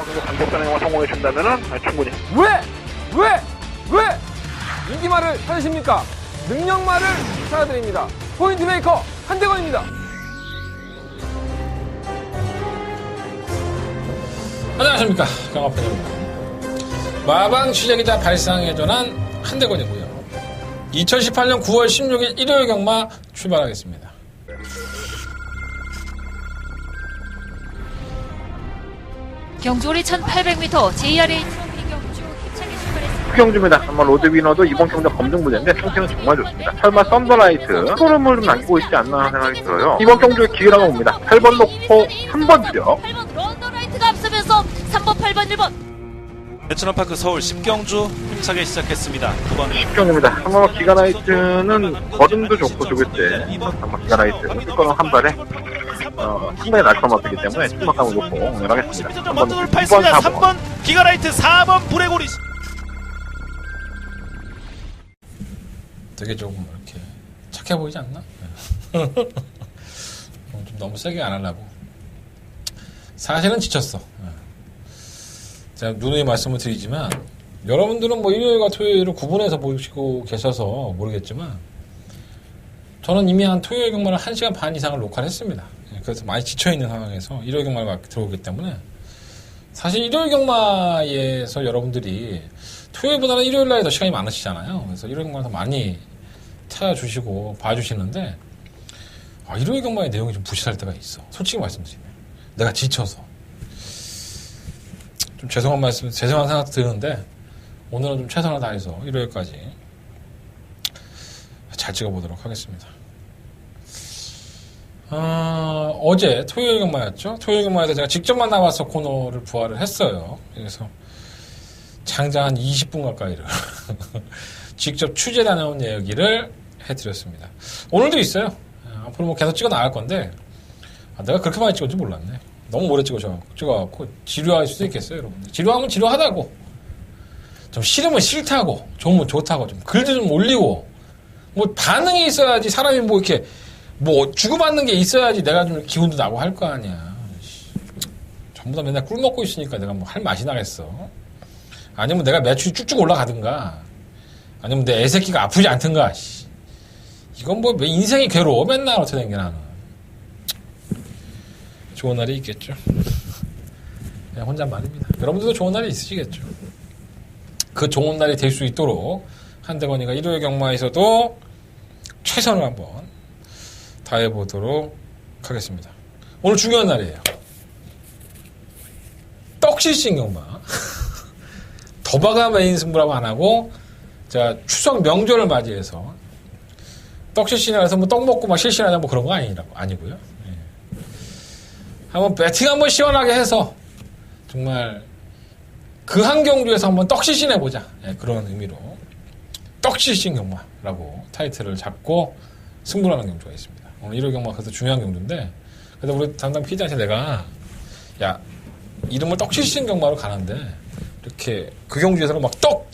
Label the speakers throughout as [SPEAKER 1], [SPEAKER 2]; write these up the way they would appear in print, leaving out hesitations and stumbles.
[SPEAKER 1] 반격하는 경우가 성공해준다면은 충분히.
[SPEAKER 2] 왜 인기말을 찾으십니까? 능력말을 찾아드립니다. 포인트 메이커 한대건입니다.
[SPEAKER 3] 안녕하십니까, 경합편입니다. 마방 취재기자 발상에 전한 한대건이고요. 2018년 9월 16일 일요일 경마 출발하겠습니다.
[SPEAKER 4] 경주리 1800m JRA 비경주 힘차게 출발했습니다.
[SPEAKER 1] 후경주입니다. 한번 로드 위너도 이번 경주 검증부대인데 상태는 정말 좋습니다. 설마 썬더라이트 소름을 좀 남고 있지 않나 생각이 들어요. 이번 경주의 기회라고 봅니다. 8번 놓고 3번 주죠.
[SPEAKER 4] 8번 런더라이트가 앞서면서 3번, 8번, 1번.
[SPEAKER 5] 내셔널파크 서울 10경주 힘차게 시작했습니다. 9번
[SPEAKER 1] 10경주입니다. 한번 기가나이트는 거름도 좋고 좋을 때 한번 기가나이트 끌거는 한 발에 상당히 날카로웠기 때문에 침막감을 놓고 응원하겠습니다.
[SPEAKER 5] 먼저 돌파했습니다. 3번 기가라이트, 4번 브레고리.
[SPEAKER 3] 되게 조금 이렇게 착해 보이지 않나? 좀 너무 세게 안 하려고. 사실은 지쳤어. 제가 누누이 말씀을 드리지만 여러분들은 뭐 일요일과 토요일을 구분해서 보시고 계셔서 모르겠지만 저는 이미 한 토요일 경마를 1시간 반 이상을 녹화를 했습니다. 그래서 많이 지쳐있는 상황에서 일요일 경마가 들어오기 때문에 사실 일요일 경마에서 여러분들이 토요일보다는 일요일 날에 더 시간이 많으시잖아요. 그래서 일요일 경마를 더 많이 찾아주시고 봐주시는데 일요일 경마의 내용이 좀 부실할 때가 있어. 솔직히 말씀드리면 내가 지쳐서 좀 죄송한 생각도 드는데 오늘은 좀 최선을 다해서 일요일까지 잘 찍어보도록 하겠습니다. 어제 토요일 경마였죠. 토요일 경마에서 제가 직접 만나봐서 코너를 부활을 했어요. 그래서 장장 한 20분 가까이를 직접 취재 다녀온 얘기를 해드렸습니다. 오늘도 있어요. 앞으로 뭐 계속 찍어 나갈 건데 내가 그렇게 많이 찍었지 몰랐네. 너무 오래 찍어갖고 지루할 수도 있겠어요, 여러분들. 지루하면 지루하다고. 좀 싫으면 싫다고. 좋으면 좋다고. 좀 글도 좀 올리고. 뭐 반응이 있어야지 사람이 뭐 이렇게 뭐 주고받는 게 있어야지 내가 좀 기운도 나고 할 거 아니야. 전부 다 맨날 꿀 먹고 있으니까 내가 뭐 할 맛이 나겠어. 아니면 내가 매출이 쭉쭉 올라가든가. 아니면 내 애새끼가 아프지 않든가. 이건 뭐 인생이 괴로워. 맨날 어떻게 된 게 나는. 좋은 날이 있겠죠. 그냥 혼잣말입니다. 여러분들도 좋은 날이 있으시겠죠. 그 좋은 날이 될 수 있도록 한대건이가 일요일 경마에서도 최선을 한번 다해보도록 하겠습니다. 오늘 중요한 날이에요. 떡실신 경마. 더바가 메인 승부라고 안 하고 자 추석 명절을 맞이해서 떡실신이라서 뭐 떡 먹고 막 실신하자 뭐 그런 거 아니고요. 한번 배팅 한번 시원하게 해서 정말 그 한 경주에서 한번 떡실신 해보자. 그런 의미로 떡실신 경마라고 타이틀을 잡고 승부를 하는 경주가 있습니다. 오늘 1월 경마가 그래서 중요한 경주인데 그래서 우리 담당 PD한테 내가 야 이름을 떡실신 경마로 가는데 이렇게 그 경주에서는 막 떡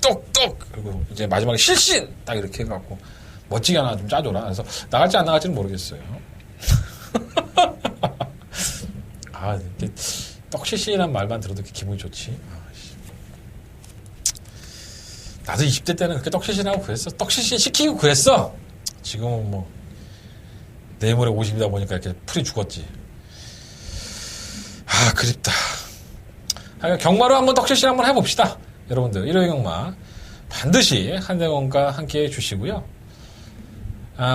[SPEAKER 3] 그리고 이제 마지막에 실신 딱 이렇게 해갖고 멋지게 하나 좀 짜줘라. 그래서 나갈지 안 나갈지는 모르겠어요. 이렇게 떡실신이란 말만 들어도 이렇게 기분이 좋지. 나도 20대 때는 그렇게 떡실신하고 그랬어. 떡실신 시키고 그랬어. 지금은 뭐 내일모레 50이다 보니까 이렇게 풀이 죽었지. 그립다. 경마로 한번 떡실신 한번 해봅시다. 여러분들 일요일 경마 반드시 한대건과 함께 해주시고요.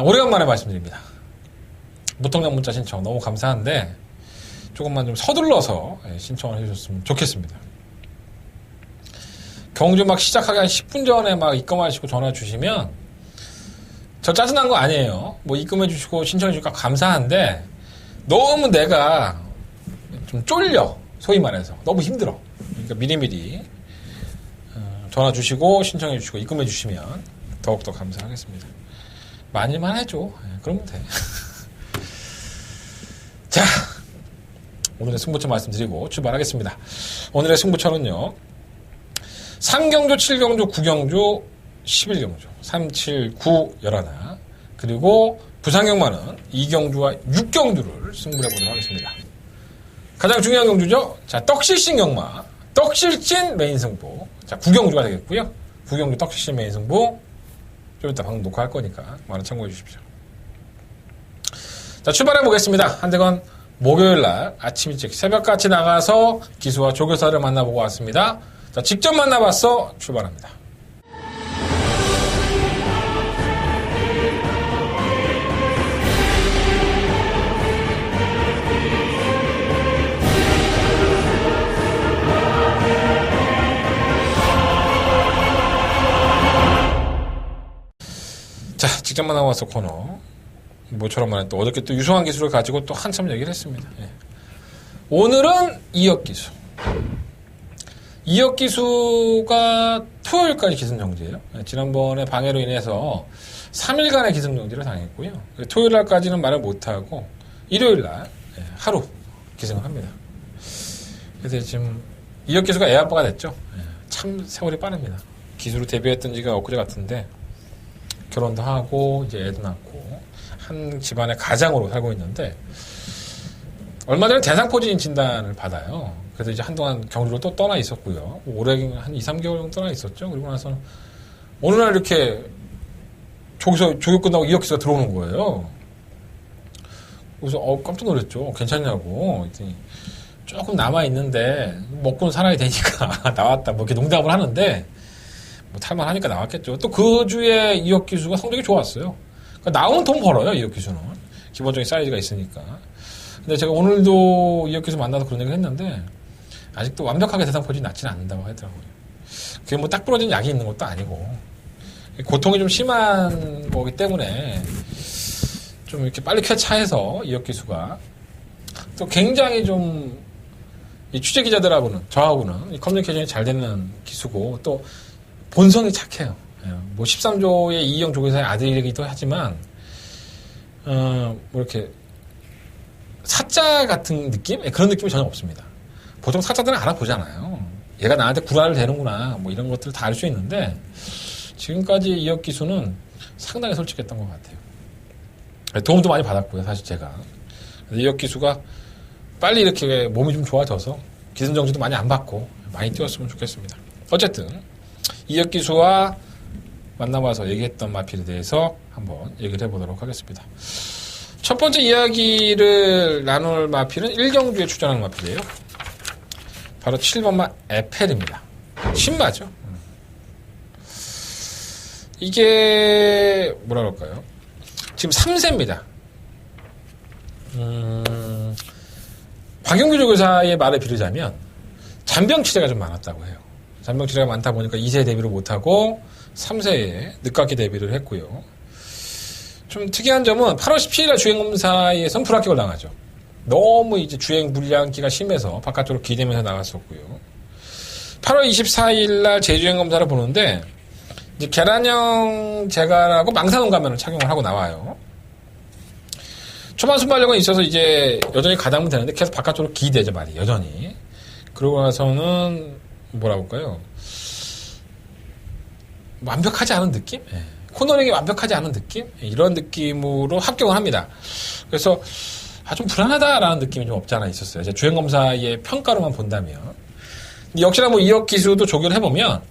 [SPEAKER 3] 오래간만에 말씀드립니다. 무통장 문자 신청 너무 감사한데 조금만 좀 서둘러서 신청을 해주셨으면 좋겠습니다. 경주 막 시작하기 한 10분 전에 막 입금하시고 전화 주시면 저 짜증난 거 아니에요. 뭐 입금해 주시고 신청해 주니까 감사한데 너무 내가 좀 쫄려. 소위 말해서 너무 힘들어. 그러니까 미리미리 전화 주시고 신청해 주시고 입금해 주시면 더욱더 감사하겠습니다. 많이만 해줘. 그러면 돼. 자, 오늘의 승부처 말씀드리고 출발하겠습니다. 오늘의 승부처는요. 3경주, 7경주, 9경주, 11경주, 3, 7, 9, 11 그리고 부산경마는 2경주와 6경주를 승부해보도록 하겠습니다. 가장 중요한 경주죠. 자, 떡실신 경마 떡실진 메인 승부. 자, 구경주가 되겠고요. 구경주 떡실진 메인 승부. 좀 이따 방금 녹화할 거니까 많은 참고해 주십시오. 자, 출발해 보겠습니다. 한대건 목요일 날 아침 일찍 새벽같이 나가서 기수와 조교사를 만나보고 왔습니다. 자, 직접 만나봤어. 출발합니다. 자, 직접 만나봤어 코너. 뭐처럼만 또 어저께 또 유성한 기술을 가지고 또 한참 얘기를 했습니다. 예. 오늘은 이혁 기수. 이혁 기수가 토요일까지 기승정지예요. 예, 지난번에 방해로 인해서 3일간의 기승정지를 당했고요. 토요일 날까지는 말을 못하고 일요일 날 예, 하루 기승을 합니다. 그래서 지금 이혁 기수가 애 아빠가 됐죠. 예, 참 세월이 빠릅니다. 기수로 데뷔했던 지가 엊그제 같은데 결혼도 하고 이제 애도 낳고 한 집안의 가장으로 살고 있는데 얼마 전에 대상포진 진단을 받아요. 그래서 이제 한동안 경주로 또 떠나 있었고요. 올해 한 2, 3개월 정도 떠나 있었죠. 그리고 나서는 어느 날 이렇게 조교 끝나고 이혁 기수가 들어오는 거예요. 그래서 깜짝 놀랐죠. 괜찮냐고. 그랬더니 조금 남아있는데 먹고는 살아야 되니까 나왔다. 뭐 이렇게 농담을 하는데 뭐 탈만하니까 나왔겠죠. 또 그 주에 이혁 기수가 성적이 좋았어요. 그러니까 나오면 돈 벌어요, 이혁 기수는. 기본적인 사이즈가 있으니까. 근데 제가 오늘도 이혁 기수 만나서 그런 얘기를 했는데 아직도 완벽하게 대상포진이 낫지는 않는다고 하더라고요. 그게 뭐 딱 부러진 약이 있는 것도 아니고 고통이 좀 심한 거기 때문에 좀 이렇게 빨리 쾌차해서 이혁 기수가 또 굉장히 좀 이 취재 기자들하고는 저하고는 커뮤니케이션이 잘 되는 기수고 또 본성이 착해요. 뭐 13조의 이희영 조교사의 아들이기도 하지만 뭐 이렇게 사자 같은 느낌? 그런 느낌이 전혀 없습니다. 보통 사자들은 알아보잖아요. 얘가 나한테 구라를 대는구나 뭐 이런 것들을 다 알 수 있는데 지금까지 이혁 기수는 상당히 솔직했던 것 같아요. 도움도 많이 받았고요. 사실 제가 이혁 기수가 빨리 이렇게 몸이 좀 좋아져서 기승정지도 많이 안 받고 많이 뛰었으면 좋겠습니다. 어쨌든 이혁 기수와 만나봐서 얘기했던 마필에 대해서 한번 얘기를 해보도록 하겠습니다. 첫 번째 이야기를 나눌 마필은 1경주에 출전하는 마필이에요. 바로 7번마 에펠입니다. 신마죠. 이게 뭐라 그럴까요? 지금 3세입니다. 박용규 조교사의 말을 빌리자면 잔병치레가 좀 많았다고 해요. 잔병치레가 많다 보니까 2세 데뷔를 못하고 3세에 늦깎이 데뷔를 했고요. 좀 특이한 점은 8월 17일날 주행검사에선 불합격을 당하죠. 너무 이제 주행 불량기가 심해서 바깥으로 기대면서 나갔었고요. 8월 24일날 재주행검사를 보는데 이제 계란형 재갈하고 망사농 가면을 착용을 하고 나와요. 초반 순발력은 있어서 이제 여전히 가담은 되는데 계속 바깥으로 기대죠, 말이 여전히. 그러고 나서는 뭐라고 할까요? 완벽하지 않은 느낌? 예. 코너링이 완벽하지 않은 느낌? 예. 이런 느낌으로 합격을 합니다. 그래서 좀 불안하다라는 느낌이 좀 없지 않아 있었어요. 제 주행검사의 평가로만 본다면. 역시나 뭐 이혁 기수도 조교를 해보면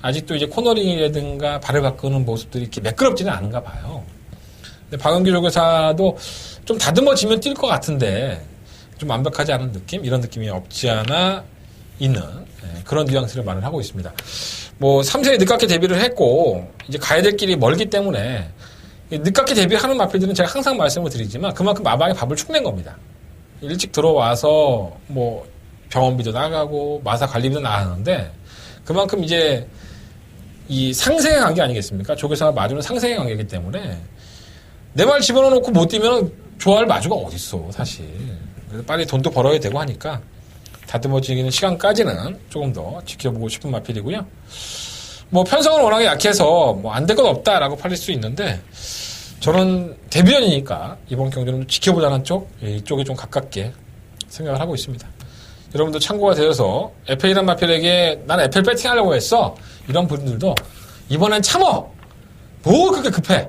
[SPEAKER 3] 아직도 이제 코너링이라든가 발을 바꾸는 모습들이 이렇게 매끄럽지는 않은가 봐요. 근데 박은규 조교사도 좀 다듬어지면 뛸 것 같은데 좀 완벽하지 않은 느낌? 이런 느낌이 없지 않아 있는 그런 뉘앙스를 말을 하고 있습니다. 뭐 3세에 늦깎이 데뷔를 했고 이제 가야 될 길이 멀기 때문에 늦깎이 데뷔하는 마필들은 제가 항상 말씀을 드리지만 그만큼 마방에 밥을 축낸 겁니다. 일찍 들어와서 뭐 병원비도 나가고 마사 관리비도 나가는데 그만큼 이제 이 상생의 관계 아니겠습니까? 조교사가 마주는 상생의 관계이기 때문에 내 말 집어넣고 못 뛰면 좋아할 마주가 어딨어 사실. 그래서 빨리 돈도 벌어야 되고 하니까 다듬어지는 시간까지는 조금 더 지켜보고 싶은 마필이고요. 뭐 편성은 워낙에 약해서 뭐 안 될 건 없다라고 팔릴 수 있는데 저는 데뷔전이니까 이번 경기는 좀 지켜보자는 쪽, 이쪽에 좀 가깝게 생각을 하고 있습니다. 여러분도 참고가 되어서 에펠이란 마필에게 난 에펠 배팅하려고 했어 이런 분들도 이번엔 참어! 뭐 그렇게 급해!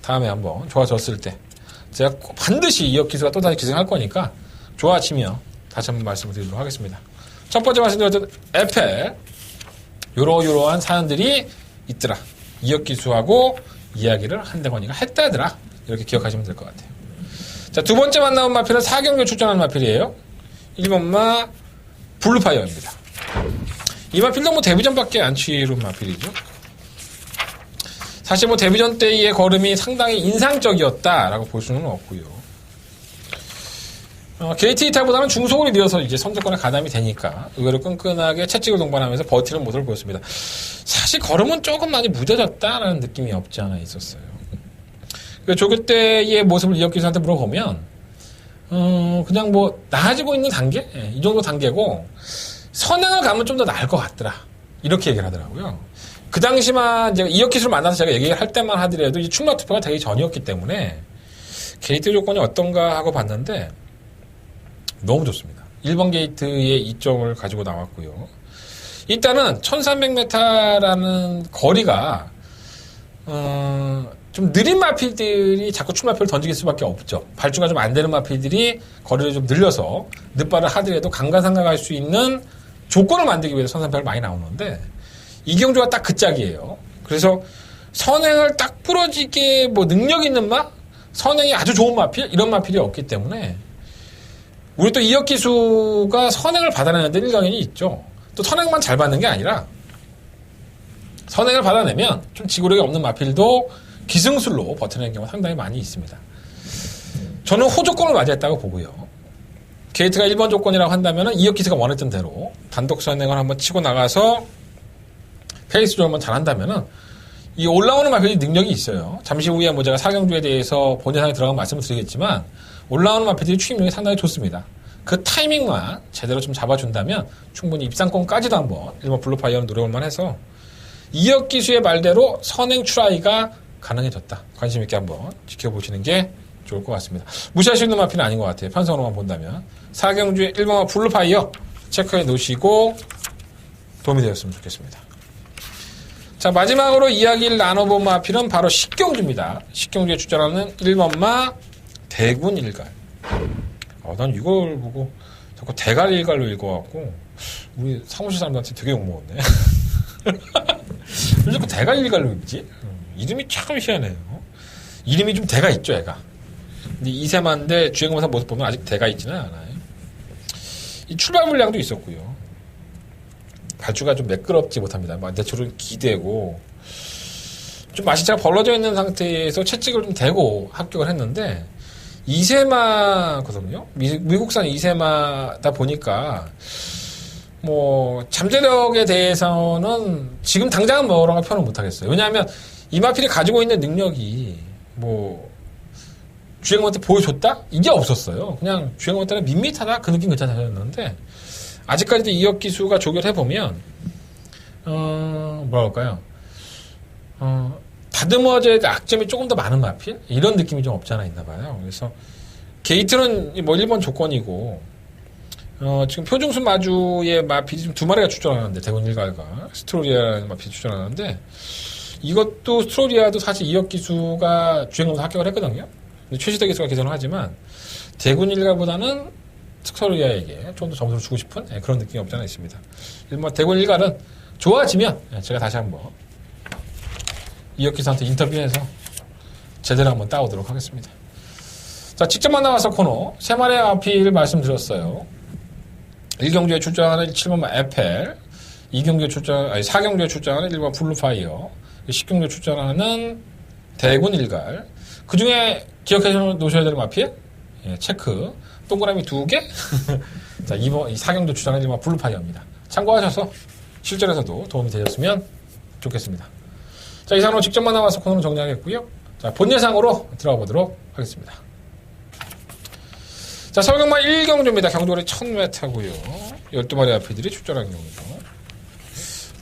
[SPEAKER 3] 다음에 한번 좋아졌을 때 제가 반드시 이혁 기수가 또다시 기승할 거니까 좋아지면 다시 한번 말씀을 드리도록 하겠습니다. 첫 번째 말씀드렸던 에펠, 요러요러한 사연들이 있더라. 이혁기수하고 이야기를 한대건이가 했다더라. 이렇게 기억하시면 될 것 같아요. 자, 두 번째 만나온 마필은 4경기에 출전하는 마필이에요. 1번마 블루파이어입니다. 이 마필도 뭐 데뷔전밖에 안 치른 마필이죠. 사실 뭐 데뷔전 때의 걸음이 상당히 인상적이었다라고 볼 수는 없고요. 게이트 이탈보다는 중속으로 이어서 이제 선두권에 가담이 되니까 의외로 끈끈하게 채찍을 동반하면서 버티는 모습을 보였습니다. 사실 걸음은 조금 많이 무뎌졌다라는 느낌이 없지 않아 있었어요. 조교 때의 모습을 이혁기수한테 물어보면 그냥 뭐 나아지고 있는 단계? 이 정도 단계고 선행을 가면 좀 더 나을 것 같더라. 이렇게 얘기를 하더라고요. 그 당시만 제가 이혁기수를 만나서 제가 얘기를 할 때만 하더라도 이 충마 투표가 되기 전이었기 때문에 게이트 조건이 어떤가 하고 봤는데 너무 좋습니다. 1번 게이트의 이점을 가지고 나왔고요. 일단은 1300m라는 거리가 좀 느린 마필들이 자꾸 충마표를 던지길 수밖에 없죠. 발주가 좀 안 되는 마필들이 거리를 좀 늘려서 늦발을 하더라도 강간상각할 수 있는 조건을 만들기 위해서 1300을 많이 나오는데 이경주가 딱 그 짝이에요. 그래서 선행을 딱 부러지게 뭐 능력 있는 선행이 아주 좋은 마필 이런 마필이 없기 때문에 우리 또 이혁기수가 선행을 받아내는 데 일가견이 있죠. 또 선행만 잘 받는 게 아니라 선행을 받아내면 좀 지구력이 없는 마필도 기승술로 버텨내는 경우가 상당히 많이 있습니다. 저는 호조건을 맞이했다고 보고요. 게이트가 1번 조건이라고 한다면 이혁기수가 원했던 대로 단독 선행을 한번 치고 나가서 페이스 조절만 잘한다면 이 올라오는 마필이 능력이 있어요. 잠시 후에 뭐 제가 사경주에 대해서 본 예상에 들어가면 말씀을 드리겠지만 올라오는 마필들이 추임력이 상당히 좋습니다. 그 타이밍만 제대로 좀 잡아준다면 충분히 입상권까지도 한번 1번 블루파이어는 노려볼만 해서 이혁기수의 말대로 선행 추라이가 가능해졌다. 관심 있게 한번 지켜보시는 게 좋을 것 같습니다. 무시할 수 있는 마필은 아닌 것 같아요. 편성으로만 본다면. 사경주의 1번마 블루파이어 체크해 놓으시고 도움이 되었으면 좋겠습니다. 자, 마지막으로 이야기를 나눠본 마필은 바로 식경주입니다. 식경주에 출전하는 1번마 대군 일갈. 난 이걸 보고 자꾸 대갈 일갈로 읽어갖고 우리 사무실 사람들한테 되게 욕먹었네. 왜 자꾸 대갈 일갈로 읽지? 이름이 참 희한해요. 이름이 좀 대가 있죠, 애가. 근데 이세만데 주행검사 모습 보면 아직 대가 있지는 않아요. 이 출발 물량도 있었고요. 발주가 좀 매끄럽지 못합니다. 내추럴은 기대고 좀 마시차가 벌어져 있는 상태에서 채찍을 좀 대고 합격을 했는데 이세마거든요. 미국산 이세마다 보니까 뭐 잠재력에 대해서는 지금 당장은 뭐라고 표현을 못하겠어요. 왜냐하면 이 마필이 가지고 있는 능력이 뭐 주행원한테 보여줬다? 이게 없었어요. 그냥 주행원한테는 밋밋하다? 그 느낌 괜찮았는데 아직까지도 이혁기수가 조결해보면 뭐랄까요 다듬어져야 될 악점이 조금 더 많은 마필? 이런 느낌이 좀 없지 않아 있나 봐요. 그래서 게이트는 뭐 1번 조건이고 지금 표중순 마주의 마필이 지금 2마리가 출전하는데 대군 일갈과 스트로리아라는 마필이 출전하는데 이것도 스트로리아도 사실 이혁기수가 주행검사 합격을 했거든요. 근데 최시대 기수가 개선을 하지만 대군 일갈보다는 스트로리아에게 좀 더 점수를 주고 싶은 그런 느낌이 없지 않아 있습니다. 대군 일갈은 좋아지면 제가 다시 한번 이혁기수한테 인터뷰해서 제대로 한번 따오도록 하겠습니다. 자, 직접 만나봐서 코너 3마리의 마필을 말씀드렸어요. 1경주에 출전하는 7번 에펠, 4경주에 출전하는 1번 블루파이어, 10경주에 출전하는 대군 일갈. 그 중에 기억해 놓으셔야 될 마필, 체크, 동그라미 2개. 자, 4경주 출전하는 1번 블루파이어입니다. 참고하셔서 실전에서도 도움이 되셨으면 좋겠습니다. 자, 이상으로 직접 만나봐서 코너는 정리하겠고요. 자, 본 예상으로 들어가 보도록 하겠습니다. 자, 서울경마 1경주입니다. 경주거리 1000m고요. 12마리 앞이들이 출전한 경우죠.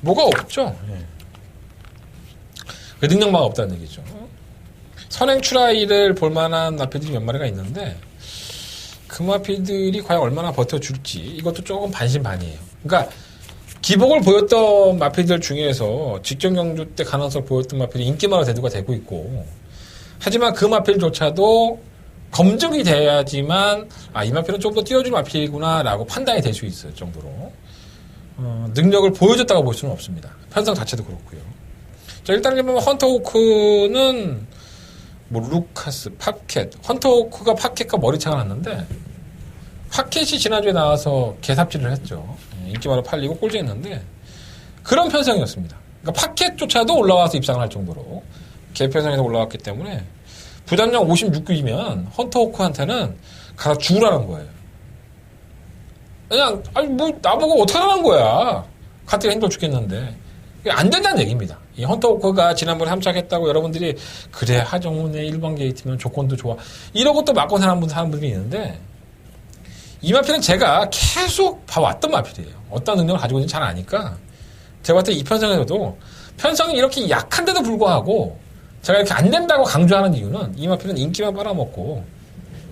[SPEAKER 3] 뭐가 없죠? 그 능력만 없다는 얘기죠. 선행 추라이를 볼만한 마필들이 몇 마리가 있는데 그 마필들이 과연 얼마나 버텨줄지 이것도 조금 반신반의해요. 그러니까 기복을 보였던 마필들 중에서 직전 경주 때 가능성을 보였던 마필이 인기만으로 대두가 되고 있고 하지만 그 마필조차도 검증이 돼야지만 이 마필은 좀 더 뛰어줄 마필이구나 라고 판단이 될 수 있을 정도로 능력을 보여줬다고 볼 수는 없습니다. 편성 자체도 그렇고요. 자, 일단 보면 헌터호크는 뭐 루카스, 팝캣, 헌터호크가 팝캣과 머리차가 났는데 팝캣이 지난주에 나와서 개삽질을 했죠. 인기마로 팔리고 꼴찌했는데 그런 편성이었습니다. 그러니까 팝캣조차도 올라와서 입상을 할 정도로 개편성에서 올라왔기 때문에 부담량 56규이면 헌터호크한테는 가서 죽으라는 거예요. 그냥 아니 뭐 나보고 어떡하라는 거야. 가뜩 힘들어 죽겠는데 안 된다는 얘기입니다. 이 헌터호크가 지난번에 함착했다고 여러분들이 그래 하정운의 1번 게이트면 조건도 좋아 이러고 또 맞고 사는 분들이 있는데 이 마필은 제가 계속 봐왔던 마필이에요. 어떤 능력을 가지고 있는지 잘 아니까 제가 봤을 때 이 편성에서도 편성이 이렇게 약한데도 불구하고 제가 이렇게 안 된다고 강조하는 이유는 이 마필은 인기만 빨아먹고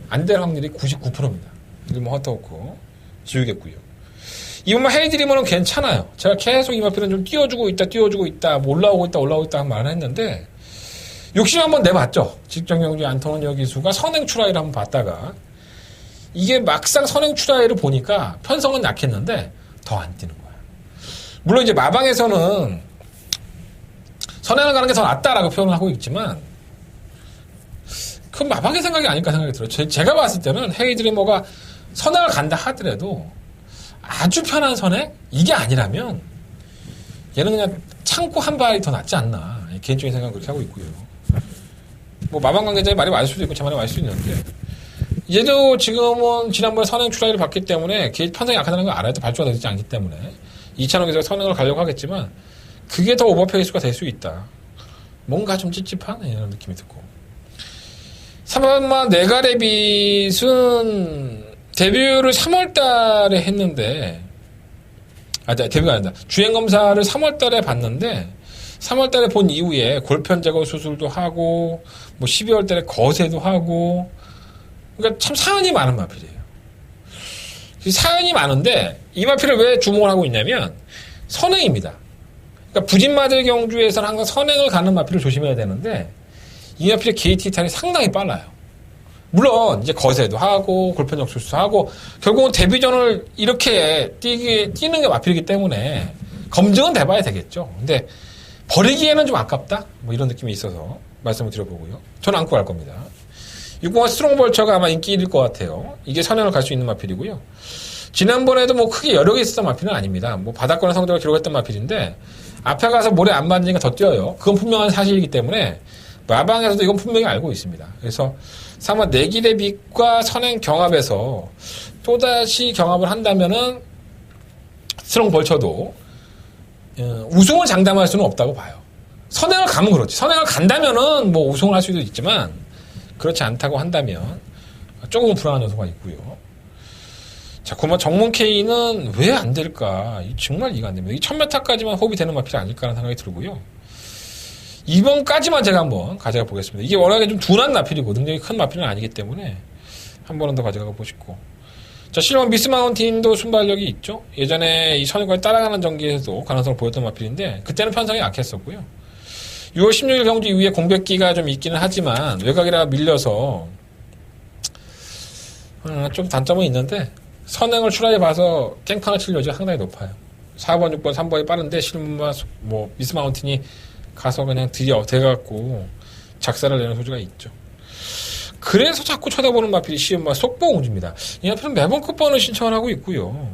[SPEAKER 3] 안 될 확률이 99%입니다. 이건 헌터호크 지우겠고요. 이번만 헤이드리머는 괜찮아요. 제가 계속 이 마필은 좀 띄워주고 있다, 뭐 올라오고 있다 하는 말을 했는데 욕심 한번 내봤죠. 직전경주의 안토니오 기수가 선행 추라이를 한번 봤다가 이게 막상 선행 추라이를 보니까 편성은 약했는데 더 안 뛰는 거야. 물론 이제 마방에서는 선행을 가는 게 더 낫다라고 표현을 하고 있지만 그건 마방의 생각이 아닐까 생각이 들어요. 제가 봤을 때는 헤이드리머가 선행을 간다 하더라도 아주 편한 선행? 이게 아니라면 얘는 그냥 참고 한 발이 더 낫지 않나. 개인적인 생각은 그렇게 하고 있고요. 뭐 마방 관계자의 말이 맞을 수도 있고 제 말이 맞을 수도 있는데 얘도 지금은 지난번에 선행 추라이를 봤기 때문에 편성이 약하다는 걸 알아야 돼. 발주가 되지 않기 때문에 2차원에서 선행을 가려고 하겠지만 그게 더 오버페이스가 될 수 있다. 뭔가 좀 찝찝한 이런 느낌이 듣고 3번마 네가레빗은 데뷔를 3월 달에 했는데 데뷔가 아니다. 주행검사를 3월 달에 봤는데 3월 달에 본 이후에 골편 제거 수술도 하고 뭐 12월 달에 거세도 하고 그러니까 참 사연이 많은 마필이에요. 사연이 많은데 이 마필을 왜 주목을 하고 있냐면 선행입니다. 그러니까 부진마들 경주에서는 항상 선행을 가는 마필을 조심해야 되는데 이 마필의 게이트 이탈이 상당히 빨라요. 물론 이제 거세도 하고 골편적 수술도 하고 결국은 데뷔전을 이렇게 뛰는 게 마필이기 때문에 검증은 돼봐야 되겠죠. 근데 버리기에는 좀 아깝다? 뭐 이런 느낌이 있어서 말씀을 드려보고요. 저는 안고 갈 겁니다. 6번가 스트롱벌처가 아마 인기 1일 것 같아요. 이게 선행을 갈 수 있는 마필이고요. 지난번에도 뭐 크게 여력이 있었던 마필은 아닙니다. 뭐 바닥권의 성적을 기록했던 마필인데 앞에 가서 모래 안 맞으니까 더 뛰어요. 그건 분명한 사실이기 때문에 마방에서도 이건 분명히 알고 있습니다. 그래서 아마 내기레빗과 선행 경합에서 또다시 경합을 한다면은 스트롱벌처도 우승을 장담할 수는 없다고 봐요. 선행을 가면 그렇지. 선행을 간다면은 뭐 우승을 할 수도 있지만 그렇지 않다고 한다면 조금 불안한 요소가 있고요. 자, 그러면 정문 K는 왜 안 될까? 정말 이해가 안 됩니다. 이 1000m까지만 호흡이 되는 마필이 아닐까라는 생각이 들고요. 2번까지만 제가 한번 가져가 보겠습니다. 이게 워낙에 좀 둔한 마필이고 능력이 큰 마필은 아니기 때문에 한 번은 더 가져가 보시고. 자, 실버 미스 마운틴도 순발력이 있죠. 예전에 이 선행과에 따라가는 전기에서도 가능성을 보였던 마필인데 그때는 편성이 약했었고요. 6월 16일 경주 이후에 공백기가 좀 있기는 하지만 외곽이라 밀려서 좀 단점은 있는데 선행을 추라해 봐서 깽판을 칠 여지가 상당히 높아요. 4번, 6번, 3번이 빠른데 실무마 뭐 미스 마운틴이 가서 그냥 대갖고 작사를 내는 소지가 있죠. 그래서 자꾸 쳐다보는 마필이 시음마 속보공주입니다. 이 마필은 매번 끝번을 신청을 하고 있고요.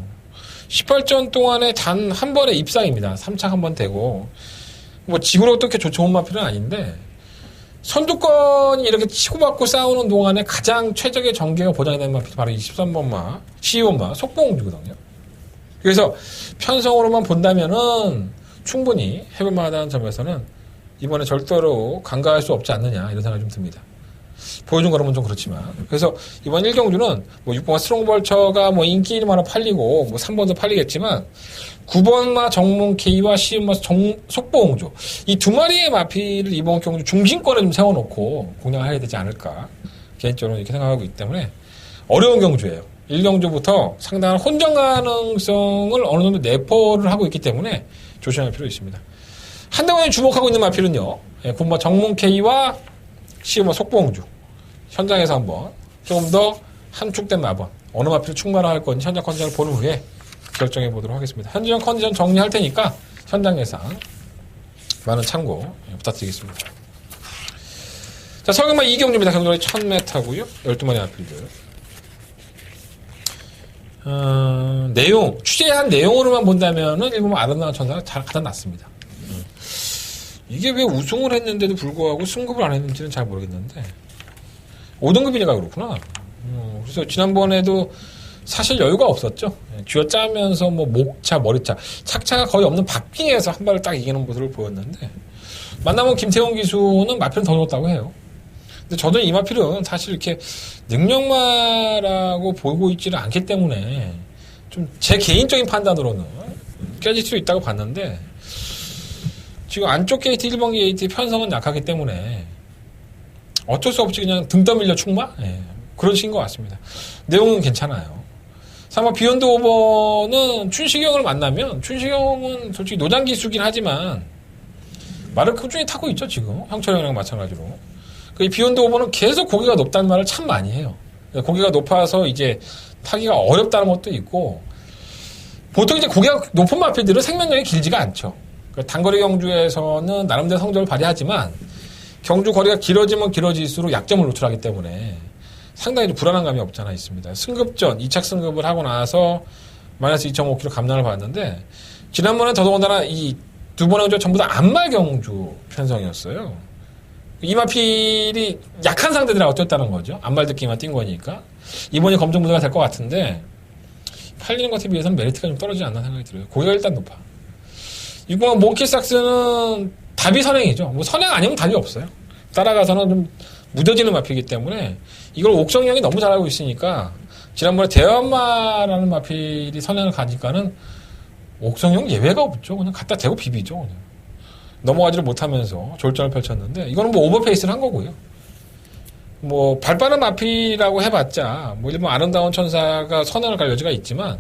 [SPEAKER 3] 18전 동안에 단 한 번의 입상입니다. 3착 한 번 되고 뭐 지구로 어떻게 좋은 마필은 아닌데 선두권이 이렇게 치고받고 싸우는 동안에 가장 최적의 전개가 보장이 되는 마필이 바로 23번마, 12번마 속보공주거든요. 그래서 편성으로만 본다면은 충분히 해볼만하다는 점에서는 이번에 절대로 간과할 수 없지 않느냐 이런 생각이 좀 듭니다. 보여준 거라면 좀 그렇지만 그래서 이번 1경주는 뭐 6번마 스트롱벌처가 뭐 인기 1마로 팔리고 뭐 3번도 팔리겠지만 9번마 정문 K와 10번마 속보공주 이 두 마리의 마필을 이번 경주 중심권에 좀 세워놓고 공략해야 되지 않을까 개인적으로 이렇게 생각하고 있기 때문에 어려운 경주예요. 1경주부터 상당한 혼전 가능성을 어느 정도 내포를 하고 있기 때문에 조심할 필요 있습니다. 한대원이 주목하고 있는 마필은요. 9번마 정문 K와 10번마 속보공주 현장에서 한번 조금 더 함축된 마번 어느 마필을 충만할 건지 현장 컨디션을 보는 후에 결정해 보도록 하겠습니다. 현재형 컨디션 정리할 테니까 현장 예상 많은 참고 부탁드리겠습니다. 자, 서경마 이경주입니다. 경로리 1000m고요. 12마리 아필드. 내용, 취재한 내용으로만 본다면은 일본 아름다운 천사가 잘 갖다 놨습니다. 이게 왜 우승을 했는데도 불구하고 승급을 안 했는지는 잘 모르겠는데 5등급이니까 그렇구나. 그래서 지난번에도 사실 여유가 없었죠. 쥐어짜면서 뭐 목차, 머리차, 착차가 거의 없는 박빙에서 한 발을 딱 이기는 모습을 보였는데 만나면 김태훈 기수는 마필은 더 넣었다고 해요. 근데 저도 이 마필은 사실 이렇게 능력마라고 보고 있지는 않기 때문에 좀 제 개인적인 판단으로는 깨질 수 있다고 봤는데 지금 안쪽 게이트 1번 게이트 편성은 약하기 때문에 어쩔 수 없이 그냥 등 떠밀려 충마? 그런 식인 것 같습니다. 내용은 괜찮아요. 사마 비욘드 오버는 춘식형을 만나면 춘식형은 솔직히 노장기수긴 하지만 말을 꾸준히 타고 있죠 지금 형철형이랑 마찬가지로. 그 비욘드 오버는 계속 고개가 높다는 말을 참 많이 해요. 고개가 높아서 이제 타기가 어렵다는 것도 있고 보통 이제 고개가 높은 마필들은 생명력이 길지가 않죠. 단거리 경주에서는 나름대로 성적을 발휘하지만 경주 거리가 길어지면 길어질수록 약점을 노출하기 때문에 상당히 좀 불안한 감이 없지 않아 있습니다. 승급전 2착 승급을 하고 나서 마이너스 2.5kg 감량을 받았는데 지난번에 더더군다나 이 두 번의 경주 전부 다 안말 경주 편성이었어요. 이마필이 약한 상대들하고 뛰었다는 거죠. 안말 듣기만 뛴 거니까 이번이 검증무대가 될 것 같은데 팔리는 것에 비해서는 메리트가 좀 떨어지지 않나 생각이 들어요. 고기가 일단 높아. 6번 몽키삭스는 답이 선행이죠. 뭐 선행 아니면 답이 없어요. 따라가서는 좀 무뎌지는 마필이기 때문에 이걸 옥성형이 너무 잘하고 있으니까 지난번에 대엄마라는 마필이 선행을 가니까는 옥성형 예외가 없죠. 그냥 갖다 대고 비비죠. 그냥. 넘어가지를 못하면서 졸전을 펼쳤는데 이거는 뭐 오버페이스를 한 거고요. 뭐 발빠른 마필이라고 해봤자 뭐 일본 아름다운 천사가 선행을 갈 여지가 있지만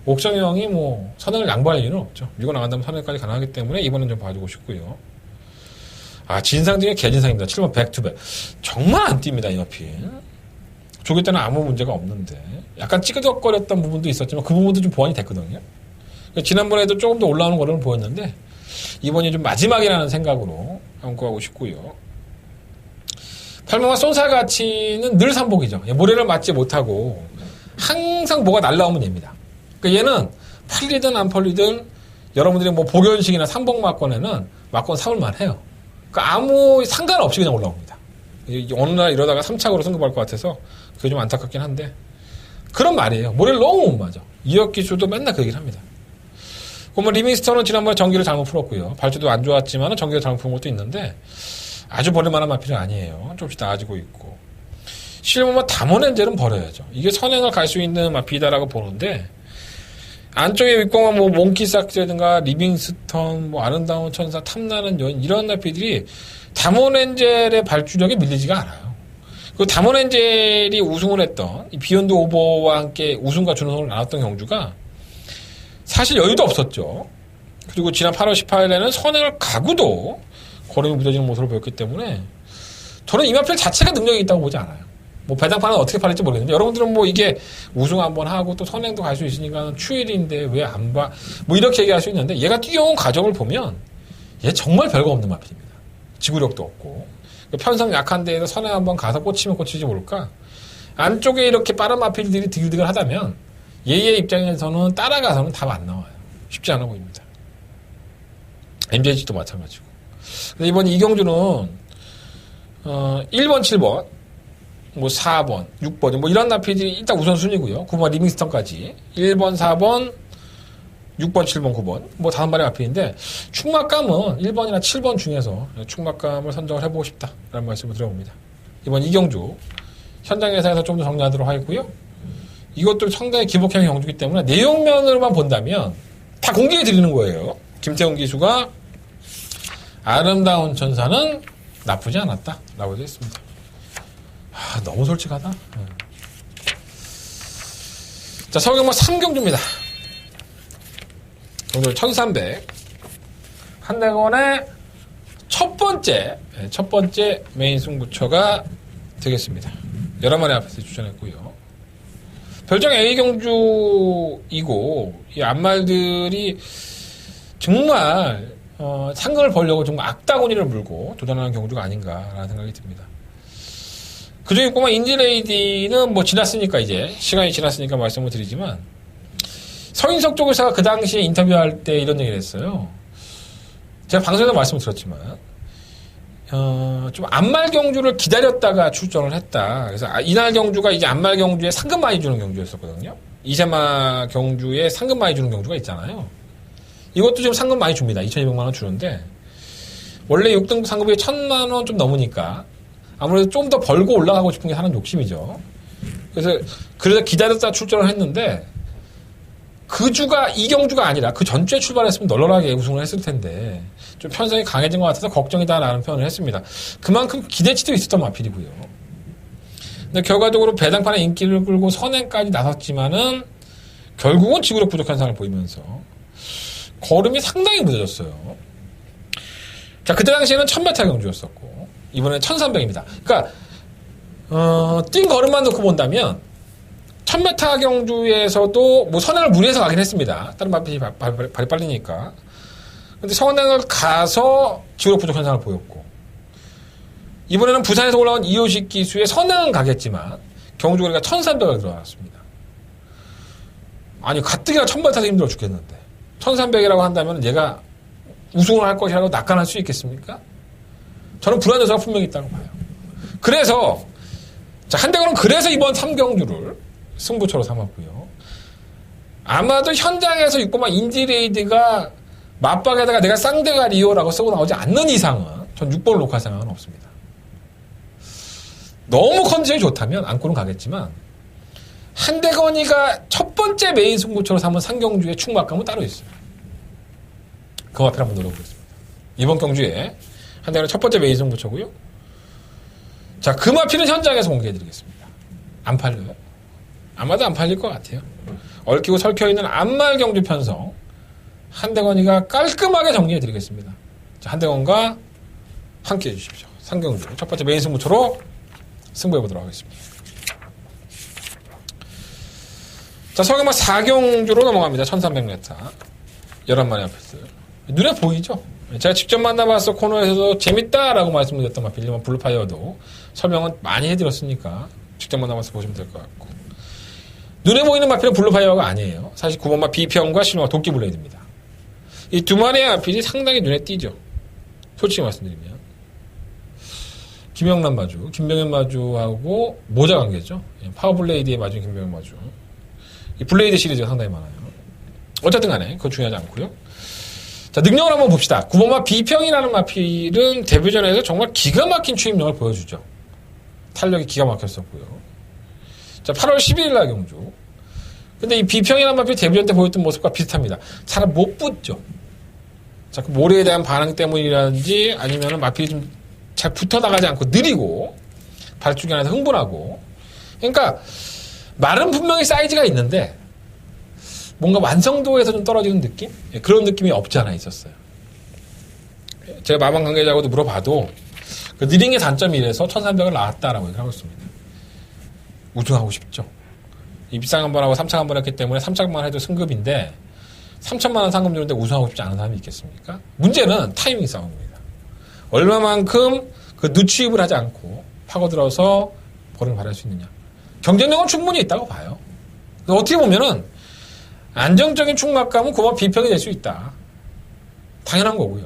[SPEAKER 3] 옥성형이 뭐 선행을 양보할 이유는 없죠. 밀고 나간다면 선행까지 가능하기 때문에 이번엔 좀 봐주고 싶고요. 아, 진상 중에 개진상입니다. 7번 백투백. 정말 안 뜁니다, 이 마필. 조기 때는 아무 문제가 없는데 약간 찌그덕거렸던 부분도 있었지만 그 부분도 좀 보완이 됐거든요. 지난번에도 조금 더 올라오는 거를 보였는데 이번이 좀 마지막이라는 생각으로 안고하고 싶고요. 8번과 쏜살 가치는 늘 삼복이죠. 모래를 맞지 못하고 항상 뭐가 날라오면 됩니다. 그러니까 얘는 팔리든 안 팔리든 여러분들이 뭐 복연식이나 삼복 막권에는 막권 삼을만 해요. 그러니까 아무 상관없이 그냥 올라옵니다. 어느 날 이러다가 3착으로 승급할 것 같아서 그게 좀 안타깝긴 한데 그런 말이에요. 모래를 너무 못 맞아. 이혁기 수도 맨날 그 얘기를 합니다. 그러면 리빙스턴은 지난번에 전기를 잘못 풀었고요. 발주도 안 좋았지만 전기를 잘못 푼 것도 있는데 아주 버릴만한 마필은 아니에요. 조금씩 나아지고 있고 실무만 담원엔젤은 버려야죠. 이게 선행을 갈 수 있는 마필이다라고 보는데 안쪽에 윗공간 뭐 몽키삭스라든가 리빙스턴 뭐 아름다운 천사 탐나는 여인 이런 마필들이 담원엔젤의 발주력에 밀리지가 않아요. 그 담원엔젤이 우승을 했던 이 비욘드 오버와 함께 우승과 준우승을 나눴던 경주가 사실 여유도 없었죠. 그리고 지난 8월 18일에는 선행을 가고도 거름이 무뎌지는 모습을 보였기 때문에 저는 이 마필 자체가 능력이 있다고 보지 않아요. 뭐 배당판은 어떻게 팔릴지 모르겠는데 여러분들은 뭐 이게 우승 한번 하고 또 선행도 갈 수 있으니까 추일인데 왜 안 봐? 뭐 이렇게 얘기할 수 있는데 얘가 뛰어온 과정을 보면 얘 정말 별거 없는 마필입니다. 지구력도 없고 편성 약한 데에서 선행 한번 가서 꽂히면 꽂히지 모를까. 안쪽에 이렇게 빠른 마필들이 드글드글 하다면 얘의 입장에서는 따라가서는 답 안 나와요. 쉽지 않아 보입니다. MJG도 마찬가지고. 근데 이번 이경주는 1번, 7번, 뭐 4번, 6번 뭐 이런 나필들이 일단 우선순위고요. 9번 리빙스턴까지 1번, 4번, 6번, 7번, 9번 뭐 5마리 마필인데 충막감은 1번이나 7번 중에서 충막감을 선정을 해보고 싶다라는 말씀을 드려봅니다. 이번 이경주 현장 예상에서 좀 더 정리하도록 하겠고요. 이것도 상당히 기복형의 경주이기 때문에 내용면으로만 본다면 다 공개해 드리는 거예요. 김태훈 기수가 아름다운 천사는 나쁘지 않았다라고 되어 있습니다. 아, 너무 솔직하다. 자, 서경마 3경주입니다. 오늘 1300 한대건의 첫 번째 메인 승부처가 되겠습니다. 11마리 앞에서 추천했고요. 별정 A 경주이고 이 암말들이 정말 상금을 벌려고 정말 악다구니를 물고 도전하는 경주가 아닌가라는 생각이 듭니다. 그중에 꼬마 인디레이디는 뭐 지났으니까 이제 시간이 지났으니까 말씀을 드리지만 서인석 쪽에서 그 당시에 인터뷰할 때 이런 얘기를 했어요. 제가 방송에서 말씀을 드렸지만 좀 암말 경주를 기다렸다가 출전을 했다. 그래서 이날 경주가 이제 암말 경주에 상금 많이 주는 경주였었거든요. 이세마 경주에 상금 많이 주는 경주가 있잖아요. 이것도 지금 상금 많이 줍니다. 2,200만 원 주는데 원래 6등급 상금이 1,000만 원 좀 넘으니까 아무래도 좀 더 벌고 올라가고 싶은 게 하는 욕심이죠. 그래서 기다렸다 출전을 했는데 그 주가 이 경주가 아니라 그 전주에 출발했으면 널널하게 우승을 했을 텐데 좀 편성이 강해진 것 같아서 걱정이다라는 표현을 했습니다. 그만큼 기대치도 있었던 마필이고요. 근데 결과적으로 배당판의 인기를 끌고 선행까지 나섰지만은 결국은 지구력 부족한 상을 보이면서 걸음이 상당히 무뎌졌어요. 자, 그때 당시에는 1000m 경주였었고 이번에는 1300입니다. 그러니까 뛴 걸음만 놓고 본다면 1000m 경주에서도 뭐 선행을 무리해서 가긴 했습니다. 다른 마필이 발이 빠르니까. 근데 선행을 가서 지구력 부족한 상을 보였고 이번에는 부산에서 올라온 이호식 기수의 선행은 가겠지만 경주거리가 1300을 들어갔습니다. 아니 가뜩이나 1000번 타서 힘들어 죽겠는데 1300이라고 한다면 얘가 우승을 할 것이라고 낙관할 수 있겠습니까? 저는 불안 요소가 분명히 있다고 봐요. 그래서 자, 한대건은 그래서 이번 3경주를 승부처로 삼았고요. 아마도 현장에서 6번만 인디레이드가 맞박에다가 내가 쌍대가리요라고 쓰고 나오지 않는 이상은 전 6번을 녹화할 생각은 없습니다. 너무 컨디션이 좋다면 안고는 가겠지만 한대건이가 첫 번째 메인 승부처로 삼은 상경주의 충막감은 따로 있어요. 그 앞에 한번 노려보겠습니다. 이번 경주에 한대건은 첫 번째 메인 승부처고요. 자, 그 마필은 현장에서 공개해드리겠습니다. 안 팔려요. 아마도 안 팔릴 것 같아요. 얽히고 설켜있는 암말 경주 편성 한대건이가 깔끔하게 정리해드리겠습니다. 자, 한대건과 함께 해주십시오. 상경주 첫 번째 메인 승부처로 승부해보도록 하겠습니다. 자, 서경마 4경주로 넘어갑니다. 1300m 11마리 앞에서 눈에 보이죠? 제가 직접 만나봤어 코너에서도 재밌다라고 말씀드렸던 마필 일본 블루파이어도 설명은 많이 해드렸으니까 직접 만나봐서 보시면 될 것 같고 눈에 보이는 마필은 블루파이어가 아니에요. 사실 9번마 비평과 실로마 도끼블레이드입니다. 이 두 마리의 마필이 상당히 눈에 띄죠. 솔직히 말씀드리면 김영란 마주, 김병현 마주하고 모자 관계죠. 파워블레이드의 마주, 김병현 마주. 이 블레이드 시리즈가 상당히 많아요. 어쨌든 간에 그건 중요하지 않고요. 자, 능력을 한번 봅시다. 9번마 비평이라는 마필은 데뷔전에서 정말 기가 막힌 추임력을 보여주죠. 탄력이 기가 막혔었고요. 자, 8월 12일 날 경주. 근데 이 비평이라는 마필 데뷔전 때 보였던 모습과 비슷합니다. 잘 못 붙죠. 자, 그 모래에 대한 반응 때문이라든지 아니면은 마필이 좀 잘 붙어 나가지 않고 느리고 발주기 안에서 흥분하고. 그러니까 말은 분명히 사이즈가 있는데 뭔가 완성도에서 좀 떨어지는 느낌? 그런 느낌이 없지 않아 있었어요. 제가 마방 관계자하고도 물어봐도 그 느린 게 단점이 이래서 1300을 나왔다라고 얘기하고 있습니다. 우승하고 싶죠. 입상 한번 하고 3창 한번 했기 때문에 3창만 해도 승급인데 3천만 원 상금 주는데 우승하고 싶지 않은 사람이 있겠습니까? 문제는 타이밍 싸움입니다. 얼마만큼 그 누추입을 하지 않고 파고들어서 볼을 발할 수 있느냐. 경쟁력은 충분히 있다고 봐요. 어떻게 보면은 안정적인 충막감은 그만 비평이 될 수 있다. 당연한 거고요.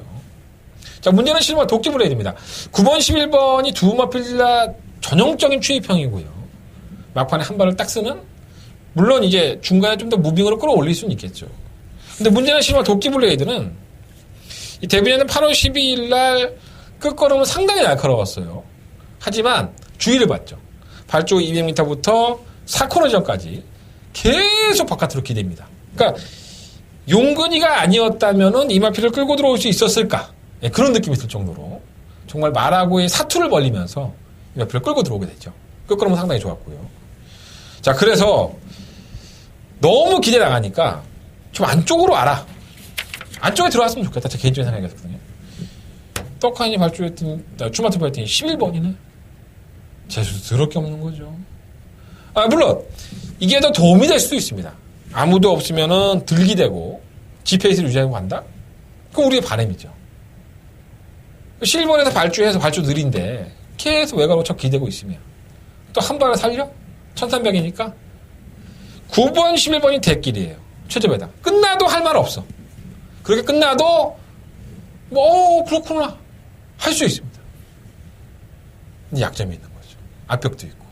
[SPEAKER 3] 자, 문제는 실마 도끼블레이드입니다. 9번, 11번이 두 마필라 전형적인 추입형이고요. 막판에 한 발을 딱 쓰는? 물론 이제 중간에 좀 더 무빙으로 끌어올릴 수는 있겠죠. 근데 문제는 실마 도끼블레이드는 이 데뷔전은 8월 12일 날 끝걸음은 상당히 날카로웠어요. 하지만 주의를 받죠. 발쪽 200m부터 4코너 지점까지 계속 바깥으로 기댑니다. 그러니까 용근이가 아니었다면은 이 마필을 끌고 들어올 수 있었을까? 네, 그런 느낌이 들 정도로 정말 말하고의 사투를 벌리면서 이 마필을 끌고 들어오게 되죠. 끝걸음은 상당히 좋았고요. 자, 그래서 너무 기대 나가니까 좀 안쪽으로 알아. 안쪽에 들어왔으면 좋겠다. 제 개인적인 생각이었거든요. 떡하니 발주했더니 추마트 발했더니 11번이네. 재수 더럽게 없는 거죠. 아, 물론 이게 더 도움이 될 수도 있습니다. 아무도 없으면은 들기대고 G페이스를 유지하고 간다? 그건 우리의 바람이죠. 실버에서 발주 느린데 계속 외곽으로 쳐 기대고 있으면 또 한 발을 살려? 1300이니까 9번, 11번이 대길이에요. 최저 배당. 끝나도 할 말 없어. 그렇게 끝나도 그렇구나 할 수 있습니다. 근데 약점이 있는 거죠. 압력도 있고.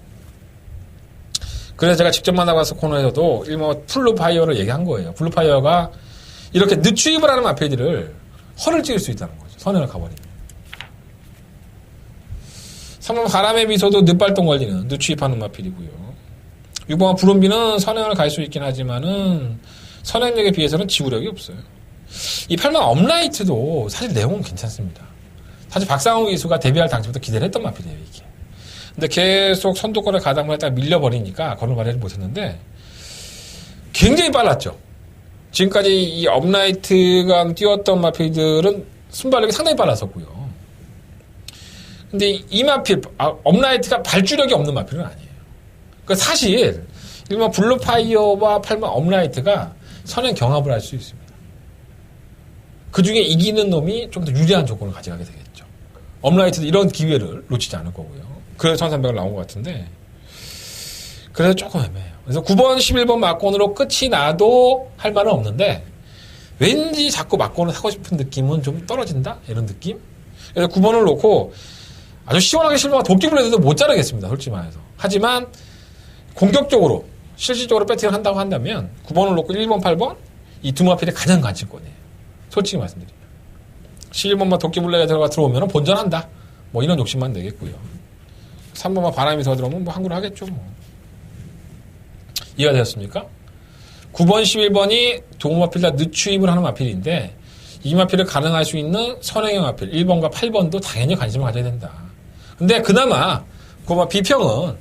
[SPEAKER 3] 그래서 제가 직접 만나봐서 코너에서도 일본 블루파이어를 얘기한 거예요. 블루파이어가 이렇게 늦추입을 하는 마필들을 허를 찌를 수 있다는 거죠. 선행을 가버리면. 3번 바람의 미소도 늦발동 걸리는 늦추입하는 마필이고요. 6번 브롬비는 선행을 갈 수 있긴 하지만은 선행력에 비해서는 지구력이 없어요. 이 8번 업라이트도 사실 내용은 괜찮습니다. 사실 박상호 기수가 데뷔할 당시부터 기대를 했던 마필이에요, 이게. 근데 계속 선두권을 가담을 했다가 밀려버리니까 걸음 발휘를 못했는데 굉장히 빨랐죠. 지금까지 이 업라이트가 뛰었던 마필들은 순발력이 상당히 빨랐었고요. 근데 이 마필, 업라이트가 발주력이 없는 마필은 아니에요. 그러니까 사실 일반 블루파이어와 8번 업라이트가 선행 경합을 할 수 있습니다. 그 중에 이기는 놈이 좀 더 유리한 조건을 가져가게 되겠죠. 업라이트도 이런 기회를 놓치지 않을 거고요. 그래서 1300을 나온 것 같은데 그래서 조금 애매해요. 그래서 9번, 11번 막권으로 끝이 나도 할 말은 없는데 왠지 자꾸 막권을 사고 싶은 느낌은 좀 떨어진다? 이런 느낌? 그래서 9번을 놓고 아주 시원하게 실버가 도끼블레드도 못 자르겠습니다. 솔직히 말해서. 하지만 공격적으로 실질적으로 배팅을 한다고 한다면 9번을 놓고 1번, 8번 이 두 마필이 가장 관심권이에요. 솔직히 말씀드리면. 11번만 도끼블레드가 들어오면 본전한다. 뭐 이런 욕심만 내겠고요. 3번만 바람이 더 들어오면 뭐 항구를 하겠죠. 뭐. 이해가 되었습니까? 9번, 11번이 두 마필 다 늦추입을 하는 마필인데 이 마필을 가능할 수 있는 선행형 마필 1번과 8번도 당연히 관심을 가져야 된다. 근데 그나마 9번 비평은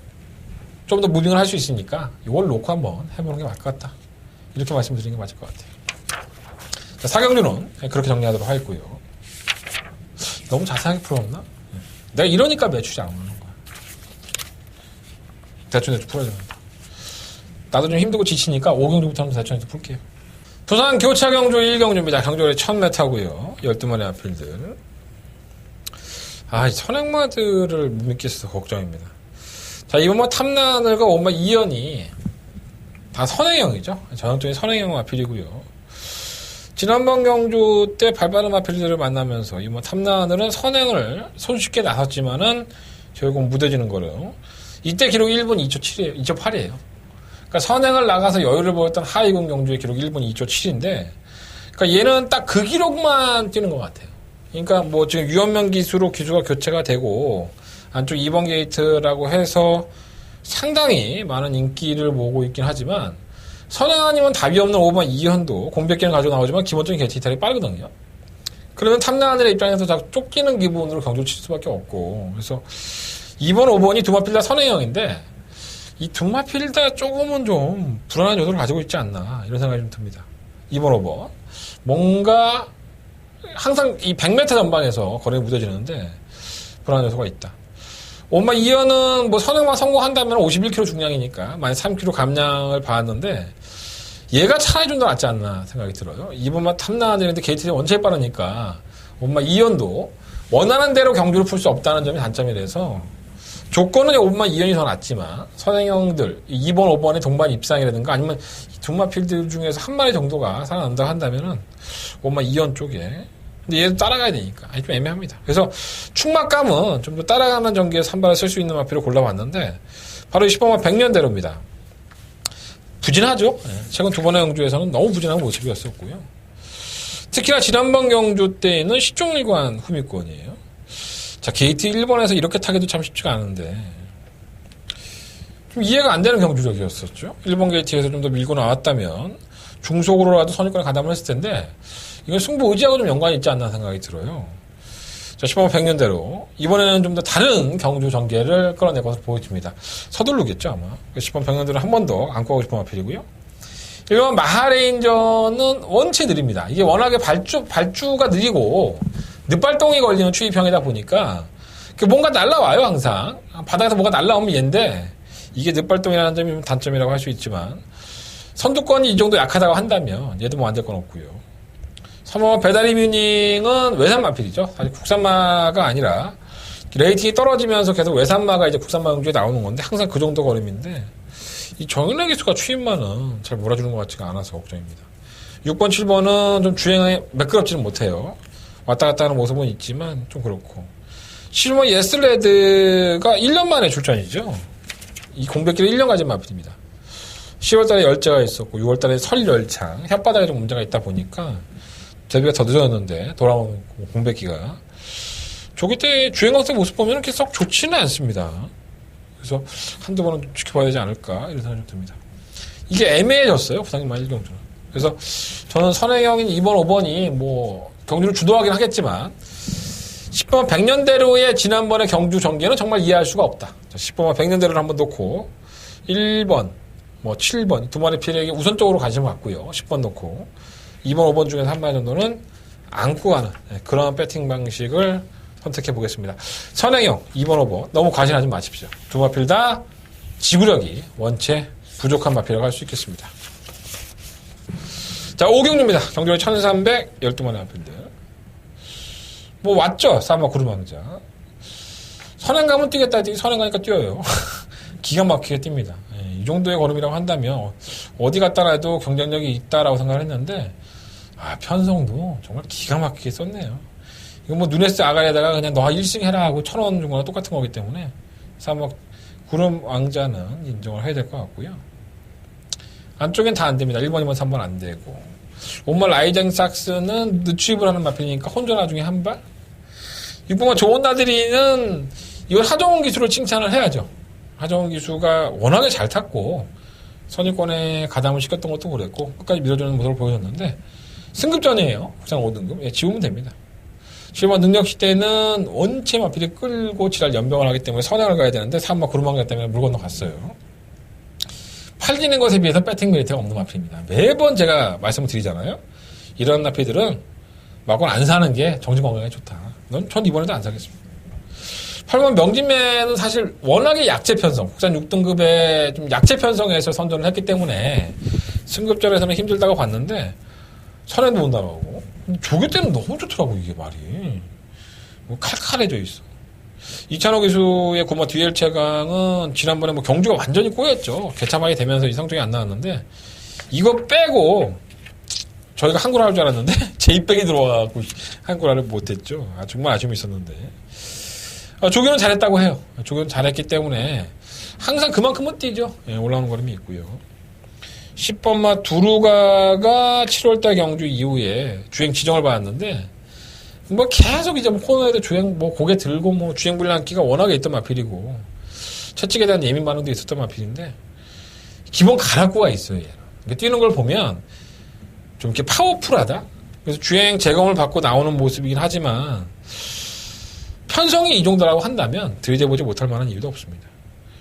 [SPEAKER 3] 좀 더 무빙을 할 수 있으니까 이걸 놓고 한번 해보는 게 맞을 것 같다. 이렇게 말씀드리는 게 맞을 것 같아요. 자, 사경주는 그렇게 정리하도록 하겠고요. 너무 자세하게 풀어놓나? 내가 이러니까 매출이 안 오는 거야. 대충 풀어야 됩니다. 나도 좀 힘들고 지치니까 5경주부터 대충 풀게요. 부산 교차경주 1경주입니다. 경주월에 1000m고요. 12마리 아필들. 이 선행마들을 못 믿겠어서 걱정입니다. 자, 이번 뭐 탐나늘과 온마 이연이 다 선행형이죠. 전형적인 선행형 아필이고요. 지난번 경주 때 발바른 아필들을 만나면서 이 뭐 탐나늘은 선행을 손쉽게 나섰지만은 결국 무뎌지는 거로. 이때 기록 1분 2초 7이에요. 2초 8이에요. 그러니까 선행을 나가서 여유를 보였던 하이군 경주의 기록 1분 2초 7인데, 그러니까 얘는 딱 그 기록만 뛰는 것 같아요. 그러니까 뭐 지금 유연명 기수로 기수가 교체가 되고, 안쪽 2번 게이트라고 해서 상당히 많은 인기를 모으고 있긴 하지만, 선행 아니면 답이 없는 5번 이현도 공백기는 가지고 나오지만 기본적인 게이트 이탈이 빠르거든요. 그러면 탐나늘의 입장에서 자꾸 쫓기는 기분으로 경주를 칠 수밖에 없고, 그래서 2번, 5번이 두 마필 다 선행형인데, 이 두 마필 다 조금은 좀 불안한 요소를 가지고 있지 않나 이런 생각이 좀 듭니다. 2번, 5번 뭔가 항상 이 100m 전방에서 거리가 무뎌지는데 불안한 요소가 있다. 5번 이현은 뭐 선행만 성공한다면 51kg 중량이니까 만약 3kg 감량을 받았는데 얘가 차라리 좀 더 낫지 않나 생각이 들어요. 2번만 탐나야 되는데 게이트가 원체 빠르니까 5번 이현도 원하는 대로 경주를 풀 수 없다는 점이 단점이라서 조건은 5번 이현이 더 낫지만 선행형들 2번, 5번의 동반 입상이라든가 아니면 두 마필들 중에서 한 마리 정도가 살아난다고 한다면은 5번 이현 쪽에 근데 얘도 따라가야 되니까 좀 애매합니다. 그래서 충막감은 좀 더 따라가는 전기에 산발을 쓸 수 있는 마필을 골라봤는데 바로 10번만 100년대로입니다. 부진하죠. 최근 두 번의 경주에서는 너무 부진한 모습이었었고요. 특히나 지난번 경주 때에는 10종일관 후미권이에요. 자, 게이트 1번에서 이렇게 타기도 참 쉽지가 않은데 좀 이해가 안 되는 경주력이었었죠. 1번 게이트에서 좀 더 밀고 나왔다면 중속으로라도 선입권에 가담을 했을 텐데 이건 승부 의지하고 좀 연관이 있지 않나 생각이 들어요. 자, 10번 100년대로 이번에는 좀 더 다른 경주 전개를 끌어낼 것으로 보여집니다. 서둘르겠죠 아마. 10번 100년대로 한 번 더 안고 가고 싶은 마필이고요. 1번 마하레인저는 원체 느립니다. 이게 워낙에 발주가 느리고 늦발동이 걸리는 추입형이다 보니까 뭔가 날라와요 항상. 바닥에서 뭐가 날라오면 얘인데 이게 늦발동이라는 점이 단점이라고 할 수 있지만 선두권이 이 정도 약하다고 한다면 얘도 뭐 안 될 건 없고요. 3번 배달의 뮤닝은 외산마필이죠. 사실 국산마가 아니라 레이팅이 떨어지면서 계속 외산마가 이제 국산마 경주에 나오는 건데 항상 그 정도 걸음인데 이 정윤래 기수가 추임마는 잘 몰아주는 것 같지가 않아서 걱정입니다. 6번, 7번은 좀 주행에 매끄럽지는 못해요. 왔다 갔다 하는 모습은 있지만 좀 그렇고 7번 예스레드가 1년 만에 출전이죠. 이 공백기를 1년 가진 마필입니다. 10월달에 열차가 있었고 6월달에 설 열창 혓바닥에 좀 문제가 있다 보니까 데뷔가 더 늦어졌는데 돌아온 공백기가 조기 때 주행 강세 모습 보면 이렇게 썩 좋지는 않습니다. 그래서 한두 번은 지켜봐야 되지 않을까 이런 생각이 좀 듭니다. 이게 애매해졌어요. 부산경마 1경주는. 그래서 저는 선행형인 2번, 5번이 뭐 경주를 주도하긴 하겠지만 10번 100년대로의 지난번의 경주 전개는 정말 이해할 수가 없다. 10번만 100년대로를 한번 놓고 1번, 뭐 7번 두 마리 필에게 우선적으로 관심을 갖고요. 10번 놓고 2번, 5번 중에서 한 마리 정도는 안고 가는 그런 배팅 방식을 선택해 보겠습니다. 선행형 2번, 5번 너무 과신하지 마십시오. 두 마필 다 지구력이 원체 부족한 마필이라고 할 수 있겠습니다. 자, 5경주입니다. 경주에 1312마리 마필들. 뭐 왔죠. 3번 구름왕자. 선행 가면 뛰겠다 했더니 선행 가니까 뛰어요. 기가 막히게 뜁니다. 이 정도의 걸음이라고 한다면 어디 갔다 해도 경쟁력이 있다라고 생각을 했는데 편성도 정말 기가 막히게 썼네요. 이거 뭐 누네스 아가리에다가 그냥 너 1승 해라 하고 1,000원 준 거랑 똑같은 거기 때문에 3번 구름왕자는 인정을 해야 될 것 같고요. 안쪽엔 다 안 됩니다. 1번, 2번, 3번 안 되고 온말 라이쟁 삭스는 늦추입을 하는 마필이니까 혼자 나중에 한 발. 6번만 좋은 나들이는 이걸 하정훈 기수를 칭찬을 해야죠. 하정훈 기수가 워낙에 잘 탔고 선입권에 가담을 시켰던 것도 그랬고 끝까지 밀어주는 모습을 보여줬는데 승급전이에요. 국산 5등급. 예, 지우면 됩니다. 7번 능력시대는 원체 마필이 끌고 지랄 연병을 하기 때문에 선행을 가야 되는데 3번 구름왕자 때문에 물 건너갔어요. 팔리는 것에 비해서 배팅 메리트가 없는 마필입니다. 매번 제가 말씀을 드리잖아요. 이런 마필들은 막건 안 사는 게 정신 건강에 좋다. 전 이번에도 안 사겠습니다. 8번 명진매는 사실 워낙에 약체 편성, 국산 6등급의 좀 약체 편성에서 선전을 했기 때문에 승급전에서는 힘들다고 봤는데 선행도 못 나가고 조교 때는 너무 좋더라고 이게 말이. 뭐 칼칼해져 있어. 이찬호 기수의 고마 DL 최강은 지난번에 뭐 경주가 완전히 꼬였죠. 개차방이 되면서 이 성적이 안 나왔는데 이거 빼고 저희가 한구라 할 줄 알았는데 제2백이 들어와갖고 한구라를 못했죠. 정말 아쉬움이 있었는데 조교는 잘했다고 해요. 조교는 잘했기 때문에 항상 그만큼은 뛰죠. 예, 올라오는 걸음이 있고요. 10번마 두루가가 7월달 경주 이후에 주행 지정을 받았는데 뭐 계속 이제 뭐 코너에도 주행 뭐 고개 들고 뭐 주행 불량기가 워낙에 있던 마필이고 채찍에 대한 예민 반응도 있었던 마필인데 기본 가락구가 있어요. 얘는. 뛰는 걸 보면 좀 이렇게 파워풀하다. 그래서 주행 재검을 받고 나오는 모습이긴 하지만 편성이 이 정도라고 한다면 들이대보지 못할 만한 이유도 없습니다.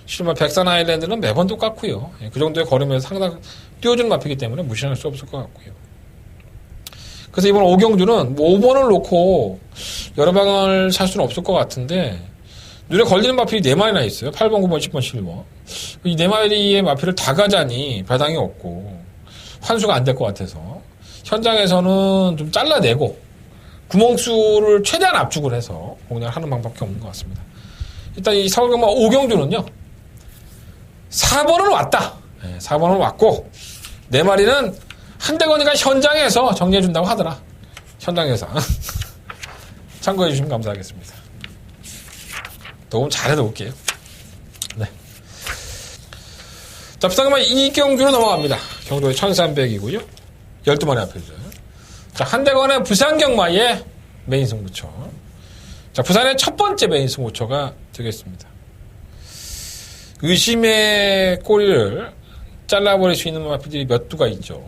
[SPEAKER 3] 실만 백산 아일랜드는 매번 똑같고요. 그 정도의 걸음에서 상당히 띄워주는 마필이기 때문에 무시할 수 없을 것 같고요. 그래서 이번 5경주는 뭐 5번을 놓고 여러 방을 살 수는 없을 것 같은데 눈에 걸리는 마필이 4마리나 있어요. 8번, 9번, 10번, 11번. 이 4마리의 마필을 다 가자니 배당이 없고 환수가 안 될 것 같아서 현장에서는 좀 잘라내고 구멍수를 최대한 압축을 해서 공략을 하는 방법밖에 없는 것 같습니다. 일단 이 서울경마 5경주는요. 4번은 왔다. 4번은 왔고 4마리는 한대건이가 현장에서 정리해준다고 하더라. 현장에서. 참고해주시면 감사하겠습니다. 도움 잘해서 올게요. 네. 자, 부산경마 2경주로 넘어갑니다. 경도에 1300이고요. 12마리 앞에죠. 자, 한대건의 부산경마의 메인 승부처. 자, 부산의 첫 번째 메인 승부처가 되겠습니다. 의심의 꼬리를 잘라버릴 수 있는 마필들이 몇 두가 있죠.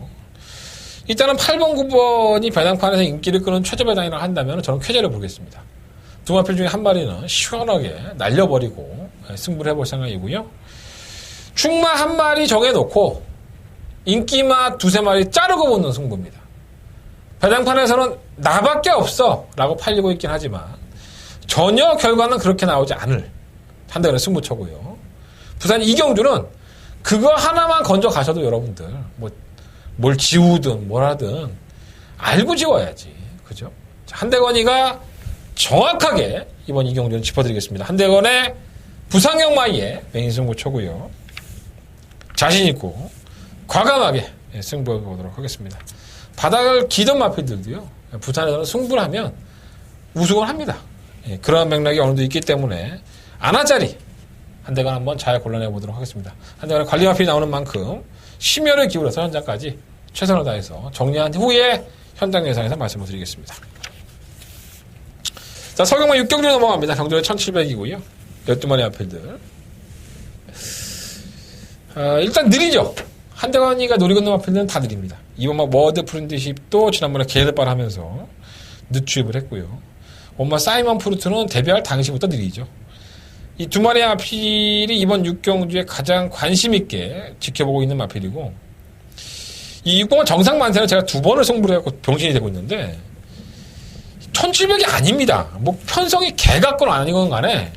[SPEAKER 3] 일단은 8번, 9번이 배당판에서 인기를 끄는 최저 배당이라고 한다면 저는 쾌재를 부르겠습니다. 두 마필 중에 한 마리는 시원하게 날려버리고 승부를 해볼 생각이고요. 충마 한 마리 정해놓고 인기마 두세 마리 자르고 붙는 승부입니다. 배당판에서는 나밖에 없어 라고 팔리고 있긴 하지만 전혀 결과는 그렇게 나오지 않을 한대건의 승부처고요. 부산 이경주는 그거 하나만 건져 가셔도 여러분들 뭘 지우든 뭘 하든 알고 지워야지. 그죠? 한대건이가 정확하게 이번 이경주는 짚어드리겠습니다. 한대건의 부상경마의 메인 승부 초고요. 자신 있고 과감하게 승부해 보도록 하겠습니다. 바닥을 기던 마필들도요. 부산에서는 승부를 하면 우승을 합니다. 그런 맥락이 어느 정도 있기 때문에 아나짜리 한대건 한번 잘 골라내 보도록 하겠습니다. 한대건의 관리 마필이 나오는 만큼 심혈을 기울여서 현장까지 최선을 다해서 정리한 후에 현장 예상에서 말씀을 드리겠습니다. 자, 서경마 6경주 넘어갑니다. 경주는 1700이고요. 12마리 마필들. 일단 느리죠. 한대건이가 노리고 있는 마필들은 다 느립니다. 이번 워드 프린드십도 지난번에 계획을 하면서 늦추입을 했고요. 엄마 사이먼 프루트는 데뷔할 당시부터 느리죠. 이 두 마리 마필이 이번 6경주에 가장 관심 있게 지켜보고 있는 마필이고, 이 6공은 정상 만세는 제가 2번을 승부를 해갖고 병신이 되고 있는데 1700이 아닙니다. 뭐 편성이 개 같건 아니건 간에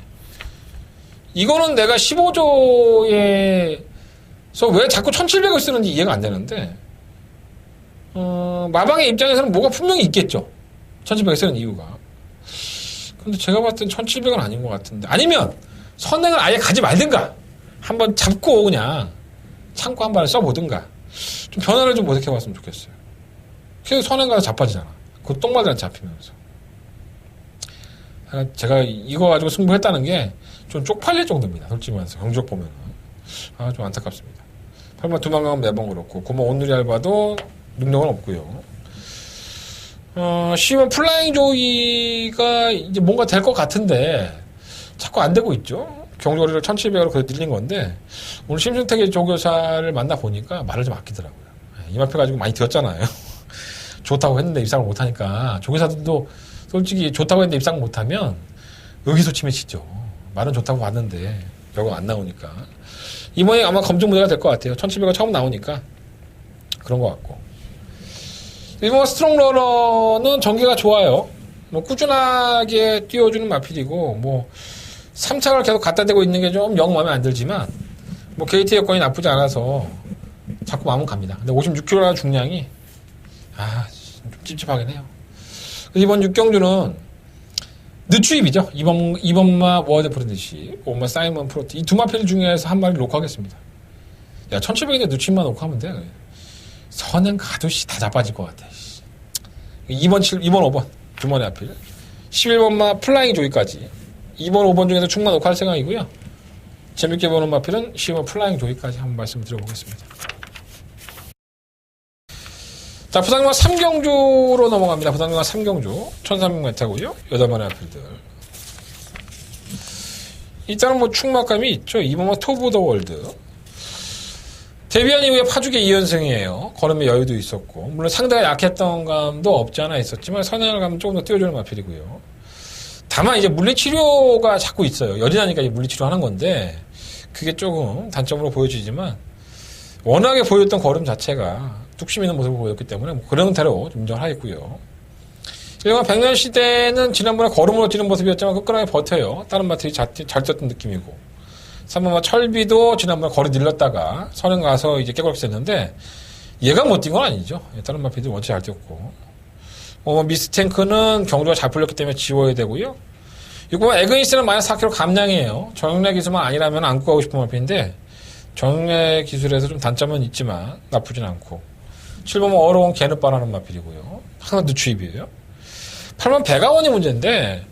[SPEAKER 3] 이거는 내가 15조에서 왜 자꾸 1700을 쓰는지 이해가 안 되는데, 마방의 입장에서는 뭐가 분명히 있겠죠. 1700을 쓰는 이유가. 근데 제가 봤을 땐 1700은 아닌 것 같은데, 아니면 선행을 아예 가지 말든가 한번 잡고 그냥 참고 한 발을 써보든가 좀 변화를 좀 모색해봤으면 좋겠어요. 계속 선행 가서 자빠지잖아. 그 똥마들한테 잡히면서. 제가 이거 가지고 승부했다는 게 좀 쪽팔릴 정도입니다. 솔직히 말해서 경주력 보면은 좀 안타깝습니다. 8번 두방강은 매번 그렇고 9번 온누리 알바도 능력은 없고요. 10번 플라잉 조이가 이제 뭔가 될 것 같은데 자꾸 안 되고 있죠. 경주거리를 1700으로 그래도 늘린 건데 오늘 심순택의 조교사를 만나 보니까 말을 좀 아끼더라고요. 이 마표 가지고 많이 들었잖아요. 좋다고 했는데 입상을 못하니까 조교사들도 솔직히 좋다고 했는데 입상 못하면 의기소침해지죠. 말은 좋다고 봤는데 결과가 안 나오니까 이번에 아마 검증 무대가 될 것 같아요. 1700가 처음 나오니까 그런 것 같고, 일본 스트롱러너는 전개가 좋아요. 뭐 꾸준하게 띄워주는 마필이고, 뭐 3착을 계속 갖다 대고 있는 게 좀 영 마음에 안 들지만 뭐 게이트 여건이 나쁘지 않아서 자꾸 마음은 갑니다. 근데 56kg라는 중량이 좀 찝찝하긴 해요. 이번 6경주는 늦추입이죠. 2번마 워드 프린드십, 5번마 사이먼 프로트. 이 두 마필 중에서 한 마리 놓고하겠습니다. 야, 1700인데 늦추입만 놓고 하면 돼. 선행 가도 다 자빠질 것 같아. 2번, 5번. 두 마리 마필. 11번마 플라잉 조이까지. 2번, 5번 중에서 충만 놓고 할 생각이고요. 재밌게 보는 마필은 12번 플라잉 조이까지 한번 말씀 드려보겠습니다. 자, 부산경마 3경주로 넘어갑니다. 부산경마 3경주 1300m고요. 8마리 마필들. 일단은 뭐 충막감이 있죠. 2번마 토브 더 월드. 데뷔한 이후에 파죽의 2연승이에요. 걸음의 여유도 있었고, 물론 상대가 약했던 감도 없지 않아 있었지만 선행을 가면 조금 더 띄워주는 마필이고요. 다만 이제 물리치료가 자꾸 있어요. 열이 나니까 이제 물리치료 하는 건데 그게 조금 단점으로 보여지지만 워낙에 보였던 걸음 자체가 뚝심 있는 모습을 보였기 때문에 뭐 그런 대로 좀 인정하겠고요. 일반 백년 시대는 지난번에 걸음으로 뛰는 모습이었지만 끝까지 버텨요. 다른 마트리 잘 뛰었던 느낌이고, 3번마 철비도 지난번에 거리 늘렸다가 선행 가서 이제 깨걸기 했는데 얘가 못 뛴 건 아니죠. 다른 마필도 원체 잘 뛰었고, 미스탱크는 경주가 잘 풀렸기 때문에 지워야 되고요. 6번마 에그니스는 마이너스 4kg 감량이에요. 정액 기술만 아니라면 안고 가고 싶은 마필인데 정액 기술에서 좀 단점은 있지만 나쁘진 않고, 7번마 어려운 개느바라는 마필이고요. 항상 늦추입이에요. 8번 배가원이 문제인데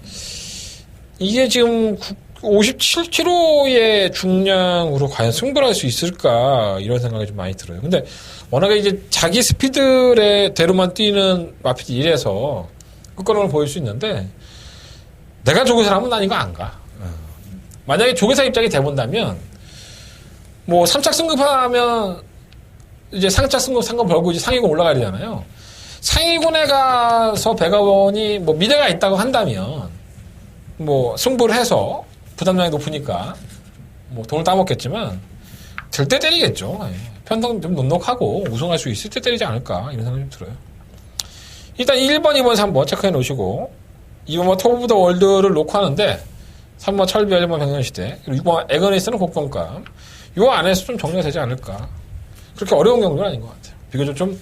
[SPEAKER 3] 이게 지금 57kg의 중량으로 과연 승부를 할 수 있을까 이런 생각이 좀 많이 들어요. 근데 워낙에 이제 자기 스피드대로만 뛰는 마필이 이래서 끝걸음을 보일 수 있는데 내가 조교사라면 난 이거 안 가. 만약에 조교사 입장이 돼본다면 뭐 3착 승급하면 이제 상착 승급 상금 벌고 이제 상위군 올라가야 되잖아요. 상위군에 가서 배가원이 뭐 미래가 있다고 한다면 뭐 승부를 해서 부담량이 높으니까 뭐 돈을 따먹겠지만 들 때 때리겠죠. 편성 좀 넉넉하고 우승할 수 있을 때 때리지 않을까 이런 생각이 좀 들어요. 일단 1번, 2번, 3번 체크해 놓으시고 2번만 토브 더 월드를 놓고 하는데 3번 철비와 1번 백년시대, 그리고 6번 에거니스는 곡성감. 요 안에서 좀 정리가 되지 않을까. 그렇게 어려운 경주는 아닌 것 같아요. 비교적 좀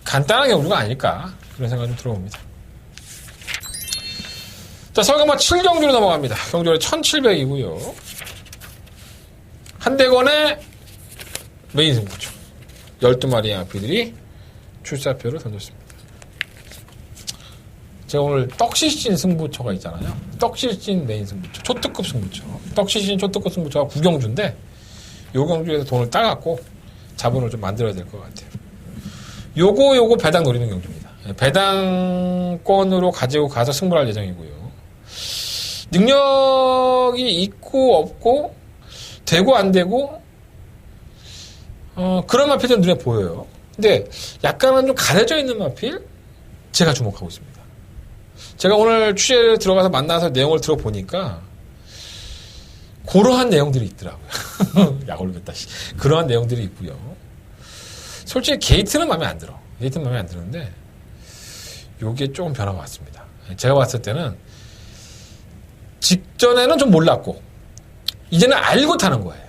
[SPEAKER 3] 간단한 경주가 아닐까. 그런 생각이 좀 들어봅니다. 자, 서경마 7경주로 넘어갑니다. 경주는 1700이고요. 한대건의 메인 승부처. 12마리의 마필들이 출사표를 던졌습니다. 제가 오늘 떡시신 승부처가 있잖아요. 떡시신 메인 승부처. 초특급 승부처. 떡시신 초특급 승부처가 9경주인데 요 경주에서 돈을 따갖고 자본을 좀 만들어야 될 것 같아요. 요거 배당 노리는 경주입니다. 배당권으로 가지고 가서 승부를 할 예정이고요. 능력이 있고 없고 되고 안 되고 그런 마필들은 눈에 보여요. 근데 약간은 좀 가려져 있는 마필 제가 주목하고 있습니다. 제가 오늘 취재를 들어가서 만나서 내용을 들어보니까 그러한 내용들이 있더라고요. 약 올렸다. 그러한 내용들이 있고요. 솔직히 게이트는 마음에 안 들어. 게이트는 마음에 안 드는데 요게 조금 변화가 왔습니다. 제가 봤을 때는 직전에는 좀 몰랐고 이제는 알고 타는 거예요.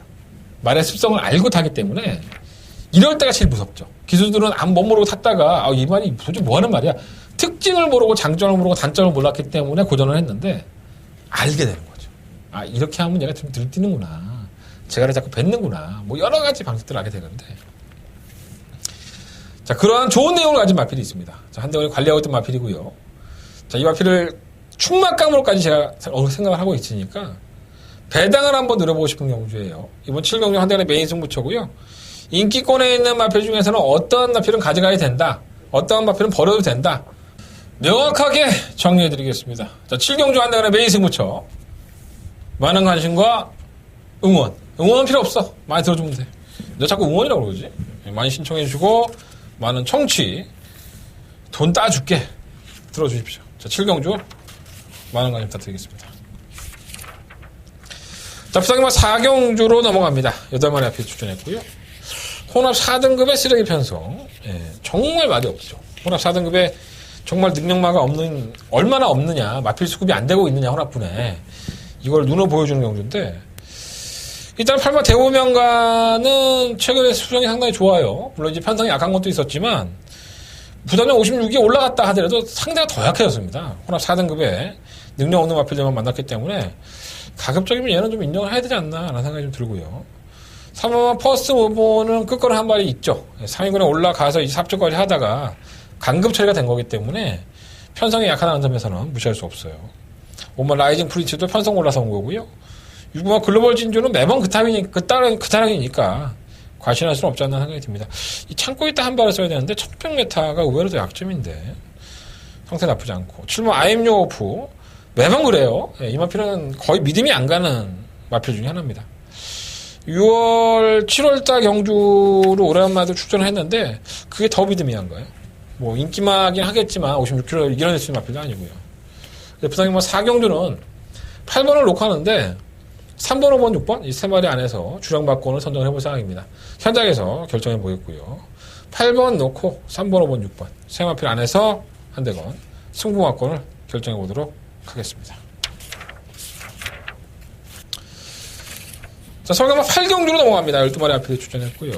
[SPEAKER 3] 말의 습성을 알고 타기 때문에 이럴 때가 제일 무섭죠. 기수들은 못 모르고 탔다가 이 말이 도대체 뭐 하는 말이야. 특징을 모르고 장점을 모르고 단점을 몰랐기 때문에 고전을 했는데 알게 되는 거죠. 이렇게 하면 얘가 좀 들뛰는구나. 제가를 자꾸 뱉는구나. 뭐 여러 가지 방식들을 알게 되는데 자, 그러한 좋은 내용을 가진 마필이 있습니다. 자, 한대원이 관리하고 있던 마필이고요. 자, 이 마필을 충막감으로까지 제가 생각을 하고 있으니까 배당을 한번 노려보고 싶은 경주예요. 이번 7경주 한대원의 메인 승부처고요. 인기권에 있는 마필 중에서는 어떤 마필은 가져가야 된다. 어떤 마필은 버려도 된다. 명확하게 정리해드리겠습니다. 자, 7경주 한대원의 메인 승부처. 많은 관심과 응원. 응원은 필요 없어. 많이 들어주면 돼. 너 자꾸 응원이라고 그러지? 많이 신청해주고 많은 청취. 돈 따줄게. 들어주십시오. 자, 7경주 많은 관심 부탁드리겠습니다. 자, 부상기만 4경주로 넘어갑니다. 8마리 앞에 추천했고요. 혼합 4등급의 쓰레기 편성. 정말 말이 없죠. 혼합 4등급에 정말 능력마가 없는, 얼마나 없느냐, 마필 수급이 안 되고 있느냐, 혼합분에. 이걸 눈으로 보여주는 경주인데, 일단 8마 대오명가는 최근에 수정이 상당히 좋아요. 물론 이제 편성이 약한 것도 있었지만, 부담량 56이 올라갔다 하더라도 상대가 더 약해졌습니다. 혼합 4등급에 능력 없는 마필들만 만났기 때문에, 가급적이면 얘는 좀 인정을 해야 되지 않나, 라는 생각이 좀 들고요. 3번 퍼스트 무브는 끝거리 한 발이 있죠. 3위군에 올라가서 이제 삽질까지 하다가 강급 처리가 된 거기 때문에 편성이 약하다는 점에서는 무시할 수 없어요. 5번 라이징 프리츠도 편성 올라서 온 거고요. 6번 글로벌 진주는 매번 그 타락이니까 과신할 수는 없지 않나 생각이 듭니다. 이 참고 있다 한 발을 써야 되는데 1600메타가 의외로 더 약점인데 상태 나쁘지 않고. 7번 아임요 오프 매번 그래요. 이 마필은 거의 믿음이 안 가는 마필 중에 하나입니다. 6월, 7월달 경주로 오랜만에 출전을 했는데 그게 더 믿음이 안 가요. 뭐 인기마긴 하겠지만 56kg 이겨낼 수 있는 마필도 아니고요. 부상이 4경주는 8번을 놓고 하는데 3번, 5번, 6번 이 세 마리 안에서 주량박권을 선정을 해볼 생각입니다. 현장에서 결정해 보겠고요. 8번 놓고 3번, 5번, 6번 세 마필 안에서 한 대건 승부박권을 결정해 보도록 하겠습니다. 자, 서경마 8경주로 넘어갑니다. 12마리 마필이 출전했고요.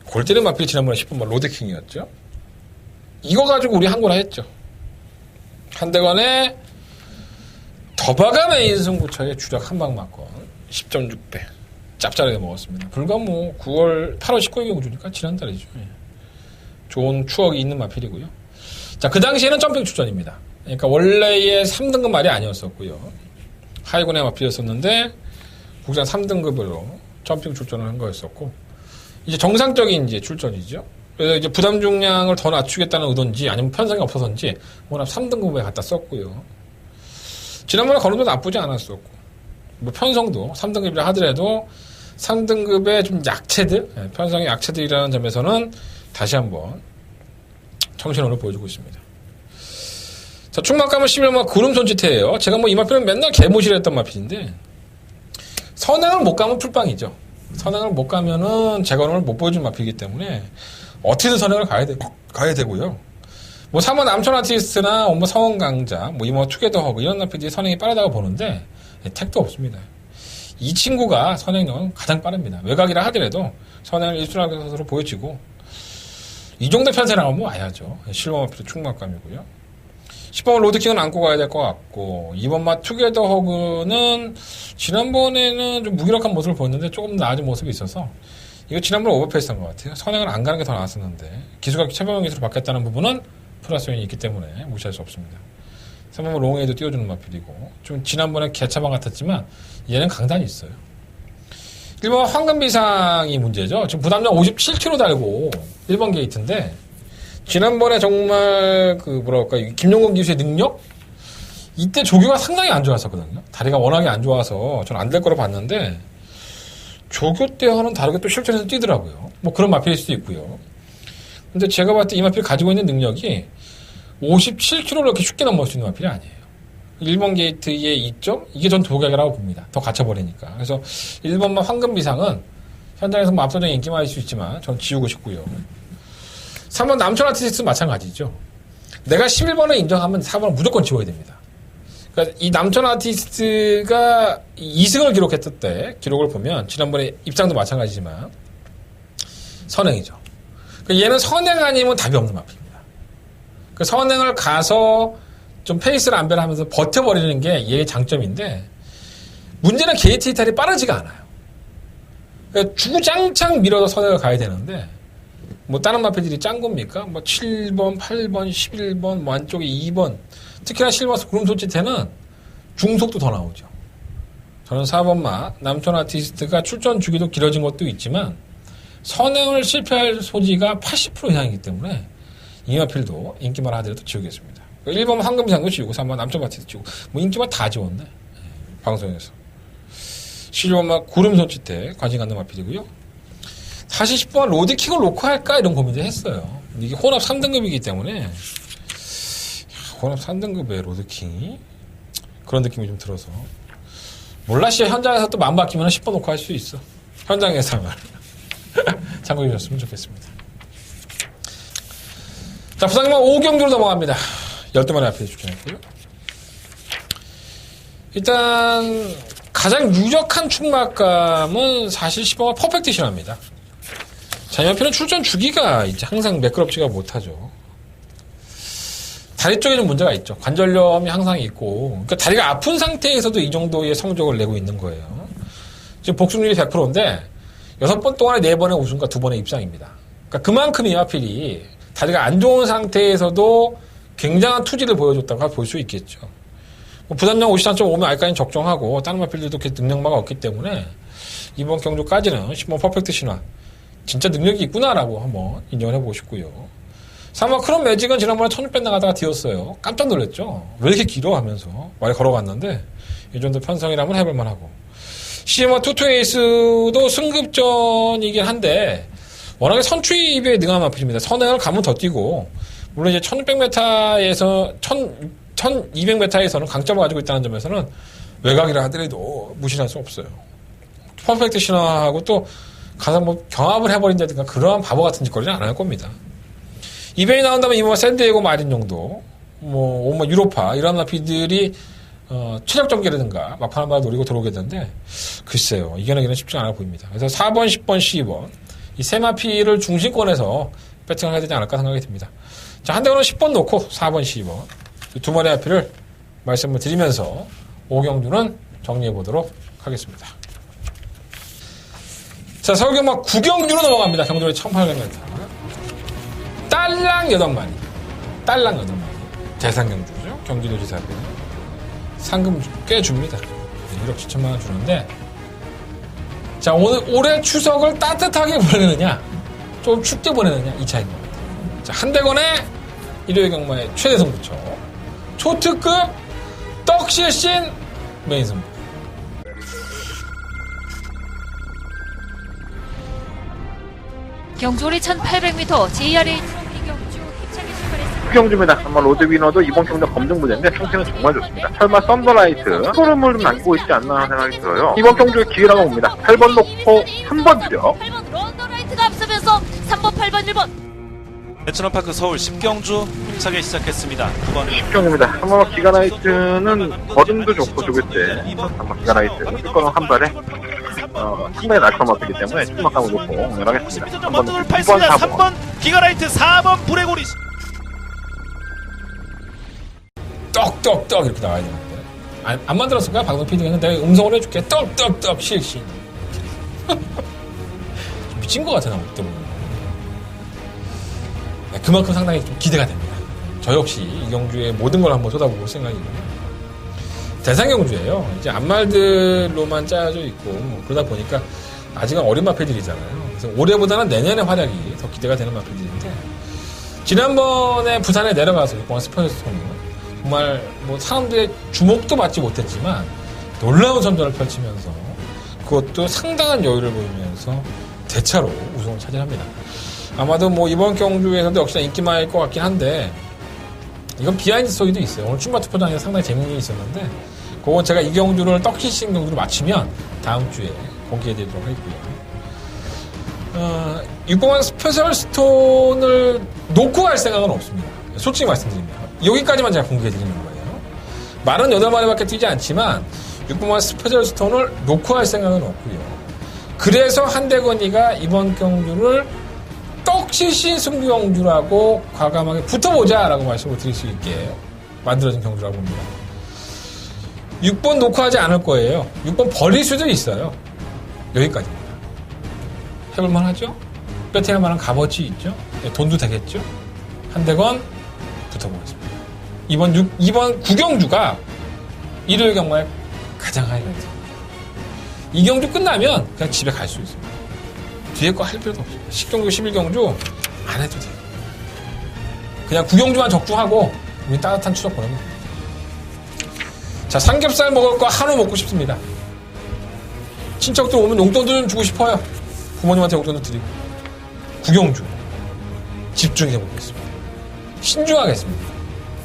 [SPEAKER 3] 골때리는 마필이 지난번에 10번 로드킹이었죠. 이거 가지고 우리 한거나 했죠. 한대관에 더바가 메인 승부처의 주력 한방 맞건 10.6배 짭짤하게 먹었습니다. 불과 뭐 9월 8월 19일 경주니까 지난달이죠. 좋은 추억이 있는 마필이고요. 자, 그 당시에는 점핑 출전입니다. 그러니까 원래의 3등급 말이 아니었었고요. 하이군의 마필이었었는데 국산 3등급으로 점핑 출전을 한 거였었고 이제 정상적인 이제 출전이죠. 그래서 이제 부담 중량을 더 낮추겠다는 의도인지 아니면 편성이 없어서인지 워낙 3등급에 갖다 썼고요. 지난번에 거론도 나쁘지 않았었고 뭐 편성도 3등급이라 하더라도 3등급의 좀 약체들 편성의 약체들이라는 점에서는 다시 한번 정신원을 보여주고 있습니다. 자, 충막감은 11번 구름 손짓해예요. 제가 뭐 이 마필은 맨날 개무시를 했던 마필인데 선행을 못 가면 풀빵이죠. 선행을 못 가면은 재건을 못 보여준 마필이기 때문에 어떻게든 선행을 가야 되고요. 뭐 3번 남촌 아티스트나 뭐 성원 강자, 뭐 이모 투게더 허브 이런 나피들이 선행이 빠르다고 보는데 택도 없습니다. 이 친구가 선행력은 가장 빠릅니다. 외곽이라 하더라도 선행을 1순위 것으로 보여지고 이 정도 편세 나오면 와야죠. 실버 마피도 충만감이고요. 10번 로드킹은 안고 가야 될 것 같고 2번 마 투게더 허그는 지난번에는 좀 무기력한 모습을 보였는데 조금 나아진 모습이 있어서 이거 지난번에 오버페이스한 것 같아요. 선행을 안 가는 게 더 나았었는데 기수가 최병현 기수로 바뀌었다는 부분은 플러스 요인이 있기 때문에 무시할 수 없습니다. 3번은 롱에도 띄워주는 마필이고 좀 지난번에 개차방 같았지만 얘는 강단이 있어요. 1번 황금비상이 문제죠. 지금 부담량 57kg 달고 1번 게이트인데 지난번에 정말 김용건 기수의 능력? 이때 조교가 상당히 안 좋았었거든요. 다리가 워낙에 안 좋아서 저는 안 될 거로 봤는데 조교 때와는 다르게 또 실전에서 뛰더라고요. 뭐 그런 마필일 수도 있고요. 근데 제가 봤을 때 이 마필이 가지고 있는 능력이 57kg를 이렇게 쉽게 넘어올 수 있는 마필이 아니에요. 1번 게이트의 이점? 이게 전 도약이라고 봅니다. 더 갇혀버리니까. 그래서 1번만 황금비상은 현장에서 뭐 압도적인 인기만 할 수 있지만 전 지우고 싶고요. 3번 남촌 아티스트 마찬가지죠. 내가 11번을 인정하면 4번은 무조건 지워야 됩니다. 그러니까 이 남촌 아티스트가 2승을 기록했을 때 기록을 보면 지난번에 입장도 마찬가지지만 선행이죠. 그러니까 얘는 선행 아니면 답이 없는 마피입니다. 그 선행을 가서 좀 페이스를 안 변하면서 버텨버리는 게 얘의 장점인데 문제는 게이트 이탈이 빠르지가 않아요. 그러니까 주구장창 밀어서 선행을 가야 되는데 뭐 다른 마필들이 짠 겁니까? 뭐 7번, 8번, 11번, 뭐 안쪽에 2번 특히나 실버스 구름 소치태는 중속도 더 나오죠. 저는 4번마 남촌 아티스트가 출전 주기도 길어진 것도 있지만 선행을 실패할 소지가 80% 이상이기 때문에 이 마필도 인기만 하더라도 지우겠습니다. 1번 황금상도 지우고 3번 남촌 아티스트 지우고 뭐 인기만 다 지웠네. 방송에서. 7번마 구름 소치태 관심 갖는 마필이고요. 사실 10번 로드킥을 놓고 할까 이런 고민도 했어요. 이게 혼합 3등급이기 때문에 혼합 3등급의 로드킹이 그런 느낌이 좀 들어서 몰라 씨 현장에서 또 마음 바뀌면 10번 놓고 할 수 있어. 현장 예상을 참고해 주셨으면 좋겠습니다. 자, 부상님은 5경주로 넘어갑니다. 12마리 앞에 추천했고요. 일단 가장 유력한 충막감은 사실 10번가 퍼펙트 신화입니다. 자, 옆에는 출전 주기가 이제 항상 매끄럽지가 못하죠. 다리 쪽에는 문제가 있죠. 관절염이 항상 있고, 그러니까 다리가 아픈 상태에서도 이 정도의 성적을 내고 있는 거예요. 지금 복수률이 100%인데 6번 동안에 4번의 우승과 2번의 입상입니다. 그러니까 그만큼 이 마필이 다리가 안 좋은 상태에서도 굉장한 투지를 보여줬다고 볼 수 있겠죠. 뭐 부담량 53.5면 아직까지는 적정하고 다른 마필들도 그렇게 능력마가 없기 때문에 이번 경주까지는 10번 퍼펙트 신화 진짜 능력이 있구나라고 한번 인정을 해보고 싶고요. 3번 크롬 매직은 지난번에 1600 나가다가 뒤었어요. 깜짝 놀랐죠. 왜 이렇게 길어 하면서 말에 걸어갔는데 이 정도 편성이라면 해볼만 하고 CM와 투투에이스도 승급전이긴 한데 워낙에 선추입에 능한 마필입니다. 선행을 가면 더 뛰고 물론 이제 1600m에서 1200m에서는 강점을 가지고 있다는 점에서는 외곽이라 하더라도 무시할 수 없어요. 퍼펙트 신화하고 또 가서 뭐 경합을 해버린다든가 그러한 바보 같은 짓거리는 안 할 겁니다. 이벤이 나온다면 이번 샌디에고 마린 정도, 뭐 유로파 이런 마피들이 체력 전개라든가 막판한 발 노리고 들어오게 되는데 글쎄요 이겨내기는 쉽지 않아 보입니다. 그래서 4번, 10번, 12번 이 세 마피를 중심권에서 배팅을 해야 되지 않을까 생각이 듭니다. 자, 한대거는 10번 놓고 4번, 12번 두 마리 마피를 말씀을 드리면서 5경주는 정리해 보도록 하겠습니다. 자, 서울경마 9경주로 넘어갑니다. 경주의 1800m. 딸랑 8마리. 딸랑 8마리. 대상경주죠. 경기도지사고. 상금 꽤 줍니다. 1억 7천만 원 주는데, 자, 올해 추석을 따뜻하게 보내느냐, 좀 춥게 보내느냐, 이 차이인 것 같아요. 자, 한대건의 일요일 경마의 최대 승부처. 초특급 떡실신 메인 승부.
[SPEAKER 4] 경주리 1800m JRA 트로피 경주 힘차게 출발했습니다.
[SPEAKER 1] 경주입니다. 한번 로드 위너도 이번 경주 검증 무대인데 상태는 정말 좋습니다. 설마 썬더라이트 소름을 좀 남기고 있지 않나 생각이 들어요. 이번 경주의 기회라고 봅니다. 8번 놓고 3번 드려.
[SPEAKER 4] 8번 런더라이트가 앞서면서 3번, 8번, 1번.
[SPEAKER 5] 내셔널파크 서울 10경주 힘차게 시작했습니다. 2번
[SPEAKER 1] 10경입니다. 한번 기가나이트는 거름도 좋고 좋을 때 한번 기가나이트 뚜껑 한 발에 상당히 날카로웠기 때문에 출마감을 놓고 응원하겠습니다.
[SPEAKER 5] 3번 돌파했습니다. 3번 기가라이트, 4번 불의고리.
[SPEAKER 3] 떡떡떡 이렇게 나와야 되는데 안 만들었을 거야 방송 PD가. 내가 음성으로 해줄게. 떡떡떡 실시. 미친 것 같아 나 못 들으면. 그만큼 상당히 좀 기대가 됩니다. 저 역시 이 경주의 모든 걸 한번 쏟아볼 생각이고요. 대상경주예요. 이제 앞말들로만 짜여져 있고 뭐 그러다 보니까 아직은 어린 마필들이잖아요. 그래서 올해보다는 내년의 활약이 더 기대가 되는 마필들인데, 지난번에 부산에 내려가서 이번 스포츠스톤은 정말 뭐 사람들의 주목도 받지 못했지만 놀라운 선전을 펼치면서 그것도 상당한 여유를 보이면서 대차로 우승을 차지합니다. 아마도 뭐 이번 경주에서도 역시나 인기만일 것 같긴 한데, 이건 비하인드 스토리도 있어요. 오늘 춤바트 포장에서 상당히 재밌는 게 있었는데, 그건 제가 이 경주를 떡시싱 경주로 마치면 다음 주에 공개해드리도록 하겠고요. 6번만 스페셜 스톤을 놓고 갈 생각은 없습니다. 솔직히 말씀드립니다. 여기까지만 제가 공개해드리는 거예요. 말은 8마리밖에 뛰지 않지만 6번만 스페셜 스톤을 놓고 갈 생각은 없고요. 그래서 한대건이가 이번 경주를 떡시신 승부경주라고 과감하게 붙어보자라고 말씀을 드릴 수 있게 만들어진 경주라고 봅니다. 6번 놓고하지 않을 거예요. 6번 버릴 수도 있어요. 여기까지입니다. 해볼만 하죠? 배팅할 만한 값어치 있죠? 네, 돈도 되겠죠? 한대건 붙어보겠습니다. 이번 구경주가 일요일 경마의 가장 하이라이트입니다. 이 경주 끝나면 그냥 집에 갈 수 있습니다. 뒤에 거 할 필요도 없어요. 10경주, 11경주 안 해도 돼요. 그냥 구경주만 적중하고 우리 따뜻한 추석 보내면 됩니다. 자, 삼겹살 먹을 거 한우 먹고 싶습니다. 친척들 오면 용돈도 좀 주고 싶어요. 부모님한테 용돈도 드리고. 구경주 집중해서 보겠습니다. 신중하겠습니다.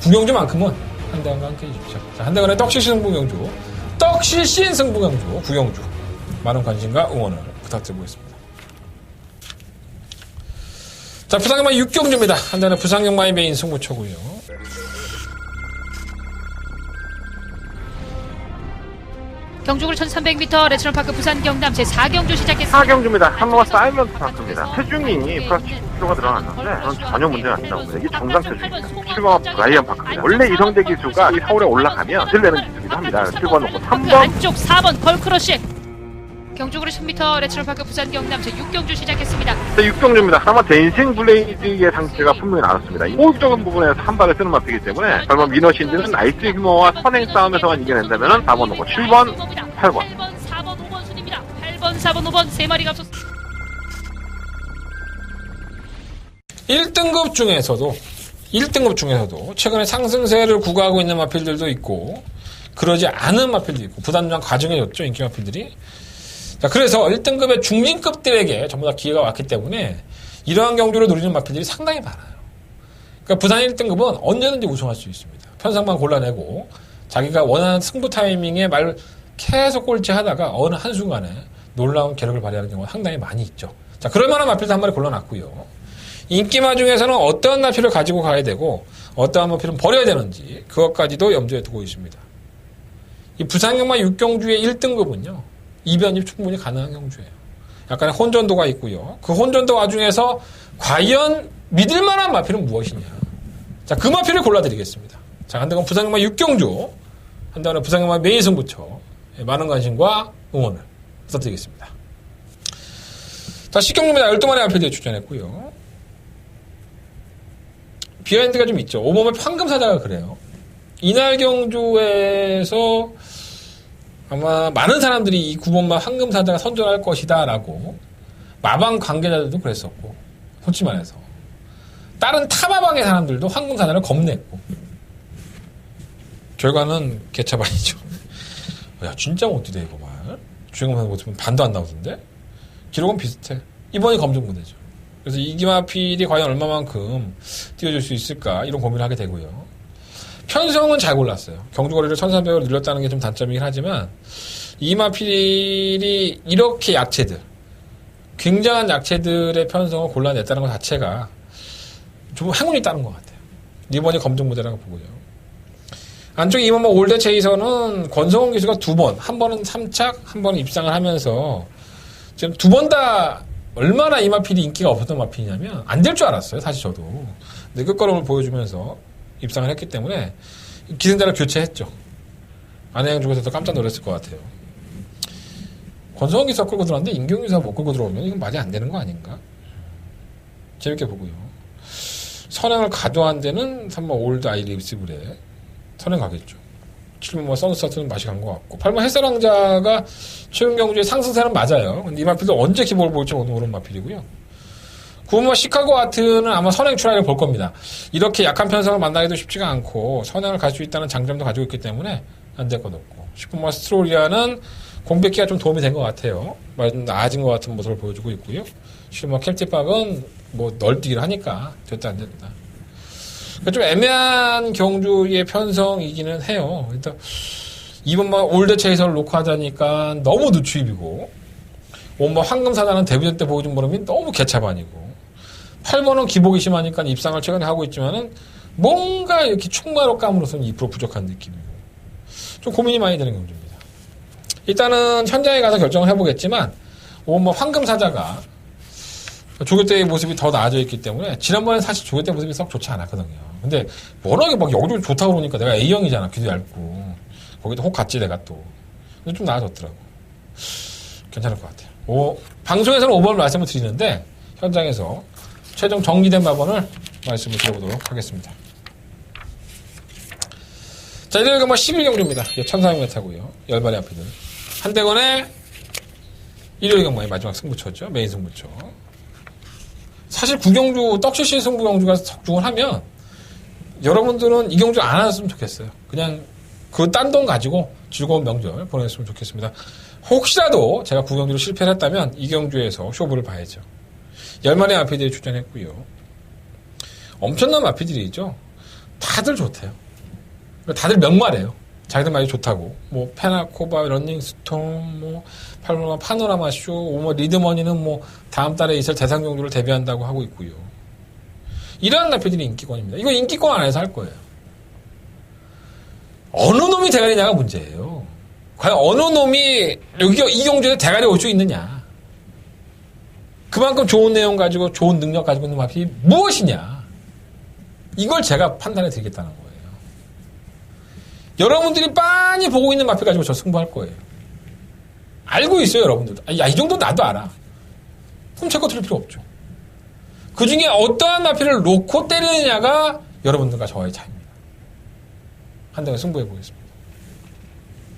[SPEAKER 3] 구경주만큼은 한대건과 함께 해주십시오. 자, 한대건의 떡실신 승부경주, 떡실신 승부경주, 구경주 많은 관심과 응원을 부탁드리겠습니다. 자, 부산경마 6경주입니다. 한대건의 부산경마의 메인 승부처고요.
[SPEAKER 4] 경주굴 1300m 레츠런파크 부산 경남 제4경주 시작했습니다.
[SPEAKER 1] 4경주입니다. 한번 쌓이면 파크입니다. 체중이 플러스 10kg가 들어갔는데 저는 전혀 문제가 안 나옵니다. 이게 정상 체중입니다. 7번 브라이언 파크입니다. 원래 이성대 기수가 이 서울에 올라가면 들내는 기수기도 합니다. 7번 놓고
[SPEAKER 4] 그
[SPEAKER 1] 3번
[SPEAKER 4] 안쪽 4번 걸크러쉬. 경주굴 1000m 레츠런파크 부산 경남 제6경주 시작했습니다.
[SPEAKER 1] 6경주입니다. 아마 댄싱 블레이드의 상태가 분명히 나왔습니다. 호흡적인 부분에서 한 발을 쓰는 마피기 때문에 설마 미너신드는 나이스 휴머와 선행 싸움에서만 이겨낸다면 4번 놓고 7번, 8번.
[SPEAKER 4] 8번, 4번, 5번 순입니다. 8번, 4번, 5번 세 마리가 앞섰습니다.
[SPEAKER 3] 1등급 중에서도 최근에 상승세를 구가하고 있는 마필들도 있고 그러지 않은 마필도 있고 부담장 과정해졌죠, 인기 마필들이. 자, 그래서 1등급의 중진급들에게 전부 다 기회가 왔기 때문에 이러한 경주를 노리는 마필들이 상당히 많아요. 그러니까 부산 1등급은 언제든지 우승할 수 있습니다. 편성만 골라내고 자기가 원하는 승부 타이밍에 말 계속 꼴찌하다가 어느 한순간에 놀라운 괴력을 발휘하는 경우가 상당히 많이 있죠. 자, 그럴 만한 마필도 한 마리 골라놨고요. 인기마 중에서는 어떠한 마필을 가지고 가야 되고 어떠한 마필은 버려야 되는지 그것까지도 염두에 두고 있습니다. 이 부산경마 6경주의 1등급은요. 이변이 충분히 가능한 경주예요. 약간의 혼전도가 있고요. 그 혼전도 와중에서 과연 믿을 만한 마필은 무엇이냐. 자, 그 마필을 골라드리겠습니다. 자, 한대건 부산경마 6경주, 한대건의 부산경마 메인 승부처, 많은 관심과 응원을 부탁드리겠습니다. 자, 10경주입니다. 12마리 마필들이 출전했고요. 비하인드가 좀 있죠. 오범의 황금사자가 그래요. 이날 경주에서 아마 많은 사람들이 이 9번마 황금사자가 선전할 것이다 라고 마방 관계자들도 그랬었고, 솔직히 말해서 다른 타마방의 사람들도 황금사자를 겁냈고 결과는 개차반이죠. 야, 진짜 못뛰대 이거 말. 주인공 못하면 반도 안 나오던데. 기록은 비슷해. 이번이 검증무대죠. 그래서 이기마필이 과연 얼마만큼 띄워줄 수 있을까 이런 고민을 하게 되고요. 편성은 잘 골랐어요. 경주거리를 1300으로 늘렸다는 게 좀 단점이긴 하지만 이마필이 이렇게 약체들, 굉장한 약체들의 편성을 골라냈다는 것 자체가 좀 행운이 있다는 것 같아요. 이번이 검증 무대라고 보고요. 안쪽 이번 올드 체이서는 권성훈 기수가 2번, 한 번은 3착, 한 번은 입상을 하면서 지금 2번 다 얼마나 이 마필이 인기가 없었던 마필이냐면 안 될 줄 알았어요. 사실 저도. 근데 끝걸음을 보여주면서 입상을 했기 때문에 기승자를 교체했죠. 안혜영 쪽에서도 깜짝 놀랐을 것 같아요. 권성훈 기수가 끌고 들어왔는데 임경규 기수가 못 끌고 들어오면 이건 말이 안 되는 거 아닌가? 재밌게 보고요. 선행을 가져한 데는 3번 올드 아이리브스블에 선행 가겠죠. 7번 선스타트는 맛이 간 것 같고 8번 햇살왕자가 최근 경주의 상승세는 맞아요. 근데 이 마필도 언제 기복을 볼지 모르는 마필이고요. 9번 시카고 아트는 아마 선행 출하를 볼 겁니다. 이렇게 약한 편성을 만나기도 쉽지가 않고 선행을 갈 수 있다는 장점도 가지고 있기 때문에 안 될 것 없고 19번 스트로리아는 공백기가 좀 도움이 된 것 같아요. 좀 나아진 것 같은 모습을 보여주고 있고요. 10번 캡티박은 뭐 널뛰기를 하니까 됐다 안 됐다. 좀 애매한 경주의 편성이기는 해요. 일단 2번만 올드 체이서를 놓고 하자니까 너무 누추입이고 5번 황금사단은 데뷔전 때 보여준 모습이 너무 개차반이고 8번은 기복이 심하니까 입상을 최근에 하고 있지만은 뭔가 이렇게 충마로감으로서는 2% 부족한 느낌이고 좀 고민이 많이 되는 경주입니다. 일단은 현장에 가서 결정을 해보겠지만 5번 황금사자가 조교대의 모습이 더 나아져 있기 때문에 지난번에 사실 조교대 모습이 썩 좋지 않았거든요. 근데 워낙에 막 여기저기 좋다고 그러니까 내가 A형이잖아. 귀도 얇고 거기도 혹 갔지 내가 또. 근데 좀 나아졌더라고. 괜찮을 것 같아요. 방송에서는 5번을 말씀을 드리는데 현장에서 최종 정리된 마번을 말씀을 드려보도록 하겠습니다. 자, 일요일 경마 11경주입니다. 1400m고요. 열발의 앞이들. 한대건의 일요일 경마의 마지막 승부처죠. 메인 승부처. 사실 구경주, 떡실시 승부경주가 적중을 하면 여러분들은 이 경주 안 하셨으면 좋겠어요. 그냥 그 딴 돈 가지고 즐거운 명절 보냈으면 좋겠습니다. 혹시라도 제가 구경주로 실패를 했다면 이 경주에서 쇼부를 봐야죠. 10마리 마피들이 출전했고요. 엄청난 마피들이죠. 다들 좋대요. 다들 명말이에요. 자기들 말이 좋다고. 뭐 페나코바, 런닝스톤, 뭐 파노라마 쇼, 뭐 리드머니는 뭐 다음 달에 있을 대상 경주를 대비한다고 하고 있고요. 이러한 나피들이 인기권입니다. 이거 인기권 안에서 할 거예요. 어느 놈이 대가리냐가 문제예요. 과연 어느 놈이 여기 이 경주에 대가리 올 수 있느냐. 그만큼 좋은 내용 가지고 좋은 능력 가지고 있는 마피 무엇이냐. 이걸 제가 판단해 드리겠다는 거예요. 여러분들이 빤히 보고 있는 마피 가지고 저 승부할 거예요. 알고 있어요, 여러분들도. 야, 이 정도 나도 알아. 그럼 제 거 들을 필요 없죠. 그 중에 어떠한 마피를 놓고 때리느냐가 여러분들과 저와의 차이입니다. 한 대가 승부해 보겠습니다.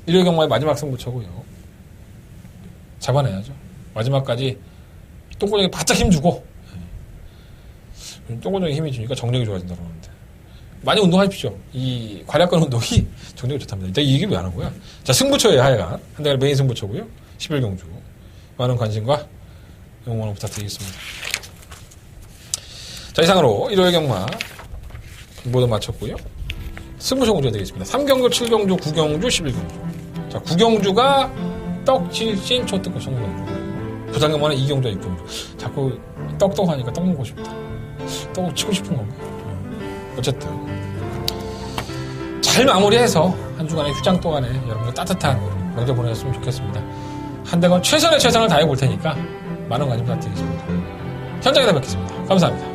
[SPEAKER 3] 일요일 경마의 마지막 승부처고요. 잡아내야죠. 마지막까지 똥구녕에 바짝 힘주고 똥구녕에 힘이 주니까 정력이 좋아진다고 그러는데 많이 운동하십시오. 이 관략근 운동이 정력이 좋답니다. 일단 이 얘기 왜 안 한 거야? 자, 승부처예요. 하여간 한 대가 메인 승부처고요. 11경주 많은 관심과 응원을 부탁드리겠습니다. 자, 이상으로 일요일 경마 모두 마쳤고요. 승부처 공개해드리겠습니다. 3경주, 7경주, 9경주, 11경주. 자, 9경주가 떡칠 씬초특급 성공경주. 부산경마는 2경주와 6경주. 자꾸 떡떡하니까 떡 먹고 싶다. 떡을 치고 싶은 건가? 어쨌든 잘 마무리해서 한 주간의 휴장 동안에 여러분들 따뜻한 명절 보내셨으면 좋겠습니다. 한 대건 최선의 최선을 다해볼 테니까 많은 관심 부탁드리겠습니다. 현장에서 뵙겠습니다. 감사합니다.